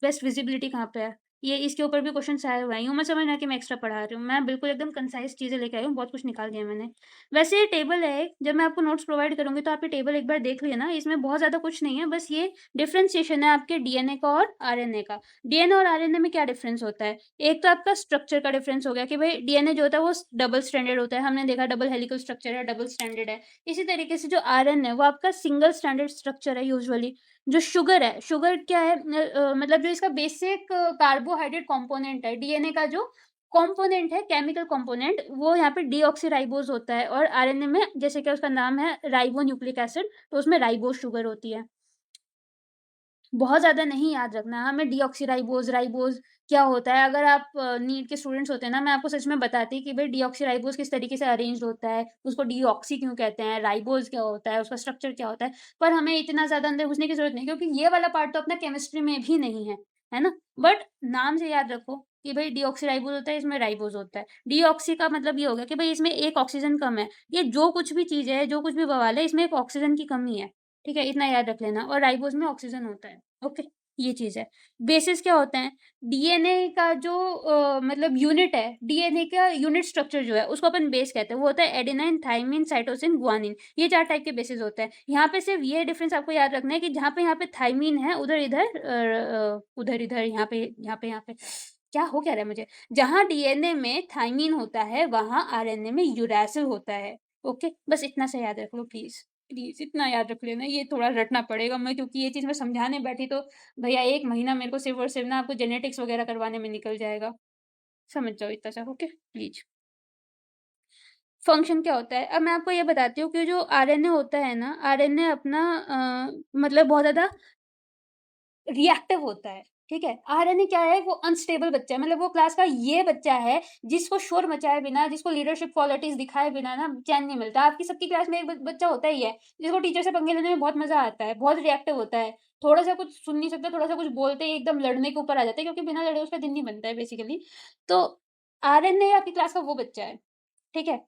बेस्ट विजिबिलिटी कहाँ पे है। ये इसके ऊपर भी क्वेश्चन आए हुए हैं। यूँ मत समझना कि मैं एक्स्ट्रा पढ़ा रही हूँ, मैं बिल्कुल एकदम कंसाइज चीज़ें लेके आई हूँ, बहुत कुछ निकाल दिया मैंने। वैसे ये टेबल है, जब मैं आपको नोट्स प्रोवाइड करूंगी तो आप ये टेबल एक बार देख लेना। इसमें बहुत ज़्यादा कुछ नहीं है, बस ये डिफ्रेंसिएशन है आपके डीएनए का और आरएनए का। डीएनए और आरएनए में क्या डिफरेंस होता है, एक तो आपका स्ट्रक्चर का डिफरेंस हो गया कि भाई डीएनए जो होता है वो डबल स्टैंडर्ड होता है, हमने देखा डबल हेलिकल स्ट्रक्चर है, डबल स्टैंडर्ड है। इसी तरीके से जो आरएनए है वो आपका सिंगल स्टैंडर्ड स्ट्रक्चर है यूजुअली। जो शुगर है, शुगर क्या है, मतलब जो इसका बेसिक कार्बोहाइड्रेट कंपोनेंट है, डीएनए का जो कंपोनेंट है, केमिकल कंपोनेंट, वो यहाँ पे डीऑक्सीराइबोज होता है। और आरएनए में जैसे कि उसका नाम है राइबो न्यूक्लिक एसिड, तो उसमें राइबोज शुगर होती है। बहुत ज़्यादा नहीं याद रखना हमें डीऑक्सीराइबोज राइबोज क्या होता है। अगर आप नीट के स्टूडेंट्स होते हैं ना, मैं आपको सच में बताती कि भाई डीऑक्सीराइबोज किस तरीके से अरेंज होता है, उसको डीऑक्सी क्यों कहते हैं, राइबोज क्या होता है, उसका स्ट्रक्चर क्या होता है। पर हमें इतना ज़्यादा अंदर घुसने की जरूरत नहीं, क्योंकि ये वाला पार्ट तो अपना केमिस्ट्री में भी नहीं है ना। बट नाम से याद रखो कि भाई डीऑक्सीराइबोज होता है, इसमें राइबोज होता है। डीऑक्सी का मतलब ये होगा कि भाई इसमें एक ऑक्सीजन कम है। ये जो कुछ भी चीज़ है, जो कुछ भी बवाल है, इसमें एक ऑक्सीजन की कमी है। ठीक है, इतना याद रख लेना। और राइबोज में ऑक्सीजन होता है। ओके, ये चीज़ है। बेसिस क्या होते हैं? डीएनए का जो मतलब यूनिट है, डीएनए का यूनिट स्ट्रक्चर जो है उसको अपन बेस कहते हैं। वो होता है एडेनाइन, थाइमिन, साइटोसिन, गुआनिन। ये 4 टाइप के बेसिस होते हैं। यहाँ पे सिर्फ ये डिफरेंस आपको याद रखना है कि जहाँ पे यहाँ पे थाइमिन है उधर इधर यहाँ पे क्या हो क्या रहा है मुझे? जहाँ डीएनए में थाइमिन होता है वहाँ आरएनए में यूरैसिल होता है। ओके, बस इतना सा याद रख लो प्लीज। प्लीज इतना याद रख लेना, ये थोड़ा रटना पड़ेगा मैं, क्योंकि ये चीज़ मैं समझाने बैठी तो भैया 1 महीना मेरे को सिर्फ और सिर्फ ना आपको जेनेटिक्स वगैरह करवाने में निकल जाएगा। समझ जाओ इतना सा, ओके प्लीज। फंक्शन क्या होता है अब मैं आपको ये बताती हूँ कि जो आरएनए होता है ना, आरएनए अपना मतलब बहुत ज़्यादा रिएक्टिव होता है, ठीक है? आरएनए क्या है? वो अनस्टेबल बच्चा है, मतलब वो क्लास का ये बच्चा है जिसको शोर मचाए बिना, जिसको लीडरशिप क्वालिटीज़ दिखाए बिना ना चैन नहीं मिलता। आपकी सबकी क्लास में एक बच्चा होता ही है, जिसको टीचर से पंगे लेने में बहुत मज़ा आता है, बहुत रिएक्टिव होता है। थोड़ा-सा कुछ सुन नहीं सकता, थोड़ा-सा कुछ बोलते ही एकदम लड़ने के ऊपर आ जाता है, क्योंकि बिना लड़े उसका दिन नहीं बनता है बेसिकली। तो आरएनए आपकी क्लास का वो बच्चा है, ठीक है?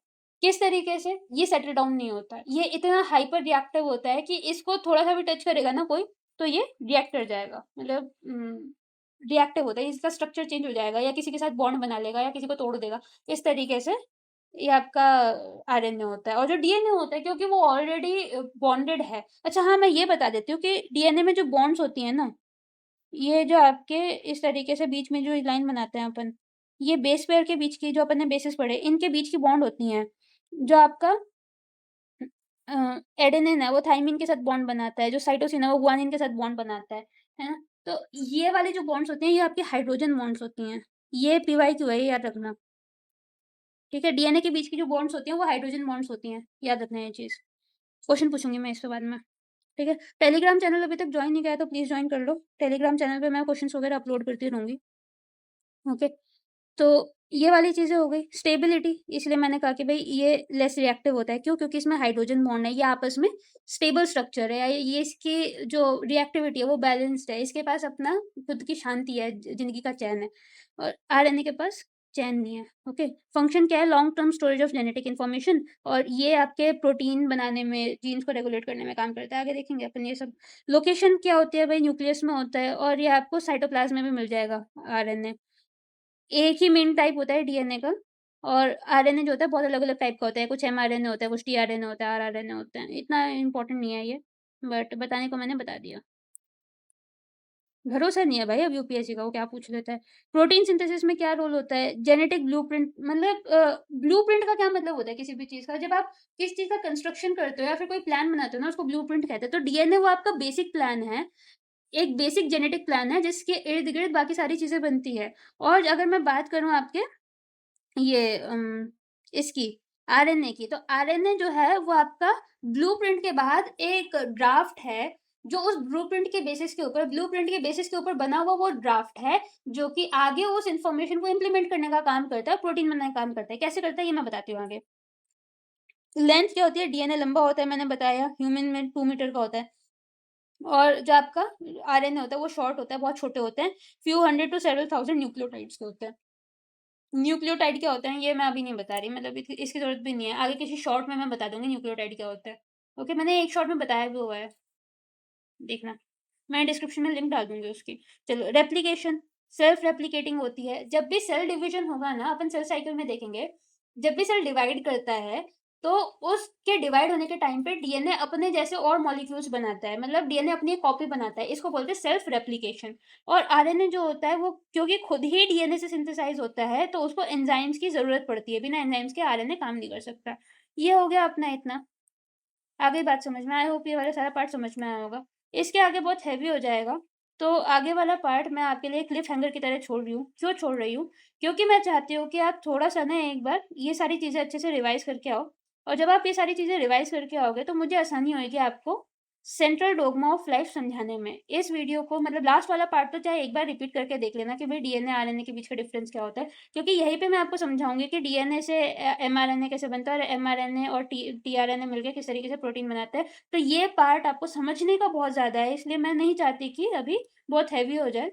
किस तरीके से? ये सेटल डाउन नहीं होता है। ये इतना हाइपर रिएक्टिव होता है कि इसको थोड़ा-सा भी टच करेगा ना कोई, तो ये रिएक्ट कर जाएगा, मतलब रिएक्टिव होता है, इसका स्ट्रक्चर चेंज हो जाएगा या किसी के साथ बॉन्ड बना लेगा या किसी को तोड़ देगा। इस तरीके से ये आपका आरएनए होता है। और जो डीएनए होता है, क्योंकि वो ऑलरेडी बॉन्डेड है। अच्छा हाँ, मैं ये बता देती हूँ कि डीएनए में जो बॉन्ड्स होती हैं ना, ये जो आपके इस तरीके से बीच में जो लाइन बनाते हैं अपन, ये बेस पेयर के बीच की जो अपन ने बेसिस पढ़े, इनके बीच की बॉन्ड होती हैं। जो आपका एडेनिन है वो थाइमिन के साथ बॉन्ड बनाता है, जो साइटोसिन है वो गुआनिन के साथ बॉन्ड बनाता है ना? तो ये वाले जो बॉन्ड्स होते हैं ये आपके हाइड्रोजन बॉन्ड्स होती हैं। ये पीवाई क्यू है, ये याद रखना, ठीक है? डीएनए के बीच की जो बॉन्ड्स होती हैं वो हाइड्रोजन बॉन्ड्स होती हैं, याद रखना ये चीज़। क्वेश्चन पूछूंगी मैं इस पे बाद में, ठीक है? टेलीग्राम चैनल अभी तक ज्वाइन नहीं किया है तो प्लीज़ ज्वाइन कर लो। टेलीग्राम चैनल पे मैं क्वेश्चंस वगैरह अपलोड करती रहूँगी, ओके? तो ये वाली चीज़ें हो गई। स्टेबिलिटी, इसलिए मैंने कहा कि भाई ये लेस रिएक्टिव होता है। क्यों? क्योंकि इसमें हाइड्रोजन बॉन्ड है, ये आपस में स्टेबल स्ट्रक्चर है, ये इसकी जो रिएक्टिविटी है वो बैलेंस्ड है, इसके पास अपना खुद की शांति है, जिंदगी का चैन है। और आरएनए के पास चैन नहीं है, ओके? फंक्शन क्या है? Long term storage of genetic information, और ये आपके प्रोटीन बनाने में, जीन्स को रेगुलेट करने में काम करता है। आगे देखेंगे अपन ये सब। लोकेशन क्या होती है भाई? न्यूक्लियस में होता है, और ये आपको साइटोप्लाज्म में भी मिल जाएगा आरएनए। एक ही मेन टाइप होता है डीएनए का, और आरएनए जो होता है बहुत अलग-अलग टाइप का होता है। कुछ एमआरएनए होता है, कुछ टीआरएनए होता है, आरआरएनए होते हैं। इतना इम्पोर्टेंट नहीं है ये, बट बताने को मैंने बता दिया। भरोसा नहीं है भाई अब यूपीएससी का, वो क्या पूछ लेता है। प्रोटीन सिंथेसिस में क्या रोल होता है? जेनेटिक ब्लूप्रिंट, मतलब ब्लूप्रिंट का क्या मतलब होता है किसी भी चीज़ का? जब आप किस चीज़ का कंस्ट्रक्शन करते हो या फिर कोई प्लान बनाते हो ना, उसको ब्लूप्रिंट कहते हैं। तो डीएनए वो आपका बेसिक प्लान है, एक बेसिक जेनेटिक प्लान है जिसके इर्द-गिर्द बाकी सारी चीज़ें बनती है। और अगर मैं बात करूँ आपके ये इसकी आरएनए की, तो आरएनए जो है वो आपका ब्लूप्रिंट के बाद एक ड्राफ्ट है, जो उस ब्लूप्रिंट के बेसिस के ऊपर बना हुआ वो ड्राफ्ट है, जो कि आगे उस इंफॉर्मेशन को इम्प्लीमेंट करने का काम करता है, प्रोटीन बनने का काम करता है। कैसे करता है ये मैं बताती हूँ आगे। लेंथ क्या होती है? डीएनए लंबा होता है, मैंने बताया, ह्यूमन में 2 मीटर का होता है। और जो आपका आरएनए होता है वो शॉर्ट होता है, बहुत छोटे होते हैं, few hundred to several thousand nucleotides के होते हैं। न्यूक्लियोटाइड क्या होते हैं ये मैं अभी नहीं बता रही, मतलब इसकी जरूरत भी नहीं है, आगे किसी शॉर्ट में मैं बता दूंगी न्यूक्लियोटाइड क्या होता है। ओके, मैंने एक शॉर्ट में बताया भी हुआ है, देखना, मैं डिस्क्रिप्शन में लिंक डाल दूंगी उसकी। चलो, रेप्लिकेशन, सेल्फ रेप्लिकेटिंग होती है। जब भी सेल डिवीजन होगा ना, अपन सेल साइकिल में देखेंगे, जब भी सेल डिवाइड करता है तो उसके डिवाइड होने के टाइम पे डीएनए अपने जैसे और मॉलिक्यूल्स बनाता है, मतलब डीएनए अपनी एक कॉपी बनाता है, इसको बोलते हैं सेल्फ रेप्लिकेशन। और आरएनए जो होता है वो क्योंकि खुद ही डीएनए से सिंथेसाइज होता है तो उसको एंजाइम्स की जरूरत पड़ती है, बिना एंजाइम्स के आरएनए काम नहीं कर सकता। ये हो गया अपना इतना। आगे बात समझ में, आई होप ये वाला सारा पार्ट समझ में आया होगा। इसके आगे बहुत हैवी हो जाएगा, तो आगे वाला पार्ट मैं आपके लिए क्लिफ हैंगर की तरह छोड़ रही हूँ। क्यों छोड़ रही हूँ? क्योंकि मैं चाहती हूँ कि आप थोड़ा सा ना एक बार ये सारी चीज़ें अच्छे से रिवाइज करके आओ, और जब आप ये सारी चीज़ें रिवाइज करके आओगे तो मुझे आसानी होगी आपको सेंट्रल डोगमा ऑफ लाइफ समझाने में। इस वीडियो को, मतलब लास्ट वाला पार्ट तो चाहे एक बार रिपीट करके देख लेना कि भाई डीएनए आरएनए के बीच का डिफरेंस क्या होता है, क्योंकि यहीं पे मैं आपको समझाऊंगी कि डीएनए से एमआरएनए कैसे बनता है, और एमआरएनए और टीआरएनए मिलकर किस तरीके से प्रोटीन बनाता है। तो ये पार्ट आपको समझने का बहुत ज़्यादा है, इसलिए मैं नहीं चाहती कि अभी बहुत हैवी हो जाए।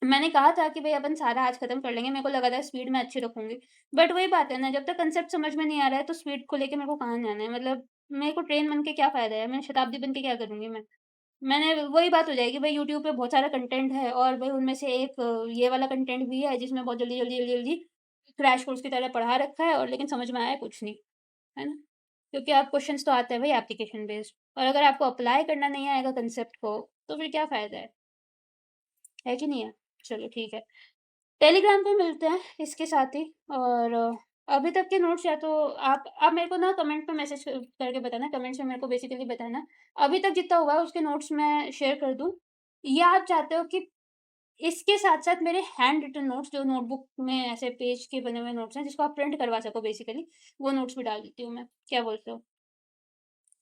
मैंने कहा था कि भाई अपन सारा आज खत्म कर लेंगे, मेरे को लगा था स्पीड में अच्छी रखूंगी, बट वही बात है ना, जब तक कंसेप्ट समझ में नहीं आ रहा है तो स्पीड को लेके मेरे को कहाँ जाना है, मतलब मेरे को ट्रेन बन के क्या फायदा है, मैं शताब्दी बन के क्या करूंगी मैं। मैंने वही बात हो जाएगी भाई, यूट्यूब पे बहुत सारा कंटेंट है और भाई उनमें से एक ये वाला कंटेंट भी है जिसमें बहुत जल्दी जल्दी जल्दी जल्दी क्रैश कोर्स की तरह पढ़ा रखा है और लेकिन समझ में आया कुछ नहीं, है ना? क्योंकि आप क्वेश्चंस तो आते हैं भाई एप्लीकेशन बेस्ड, और अगर आपको अप्लाई करना नहीं आएगा कंसेप्ट को तो फिर क्या फ़ायदा है कि नहीं है? चलो ठीक है, टेलीग्राम पे मिलते हैं इसके साथ ही। और अभी तक के नोट्स या तो आप मेरे को ना कमेंट पे मैसेज करके बताना, कमेंट्स में मेरे को बेसिकली बताना अभी तक जितना हुआ है उसके नोट्स मैं शेयर कर दूँ, या आप चाहते हो कि इसके साथ साथ मेरे हैंड रिटन नोट्स जो नोटबुक में ऐसे पेज के बने हुए नोट्स हैं जिसको आप प्रिंट करवा सको बेसिकली, वो नोट्स भी डाल देती हूँ मैं, क्या बोलते हो?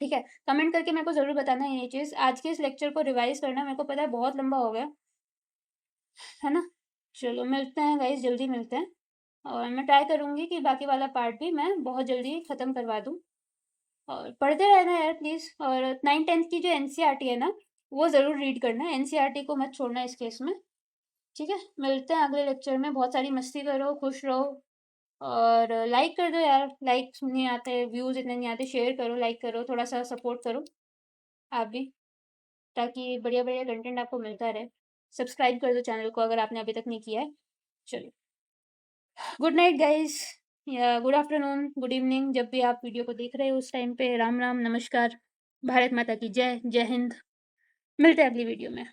ठीक है, कमेंट करके मेरे को ज़रूर बताना ये चीज़। आज के इस लेक्चर को रिवाइज करना, मेरे को पता है बहुत लंबा हो गया, है ना? चलो मिलते हैं गाइस, जल्दी मिलते हैं। और मैं ट्राई करूँगी कि बाकी वाला पार्ट भी मैं बहुत जल्दी ख़त्म करवा दूँ। और पढ़ते रहना यार प्लीज़। और 9th-10th की जो एनसीईआरटी है ना, वो ज़रूर रीड करना, एनसीईआरटी को मत छोड़ना इस केस में। ठीक है, मिलते हैं अगले लेक्चर में। बहुत सारी मस्ती करो, खुश रहो, और लाइक कर दो यार, लाइक्स नहीं आते, व्यूज़ इतने नहीं आते, शेयर करो, लाइक करो, थोड़ा सा सपोर्ट करो आप भी, ताकि बढ़िया बढ़िया कंटेंट आपको मिलता रहे। सब्सक्राइब कर दो चैनल को अगर आपने अभी तक नहीं किया है। चलो, गुड नाइट गाइस, या गुड आफ्टरनून, गुड इवनिंग, जब भी आप वीडियो को देख रहे हो उस टाइम पे। राम राम, नमस्कार, भारत माता की जय, जय हिंद। मिलते हैं अगली वीडियो में।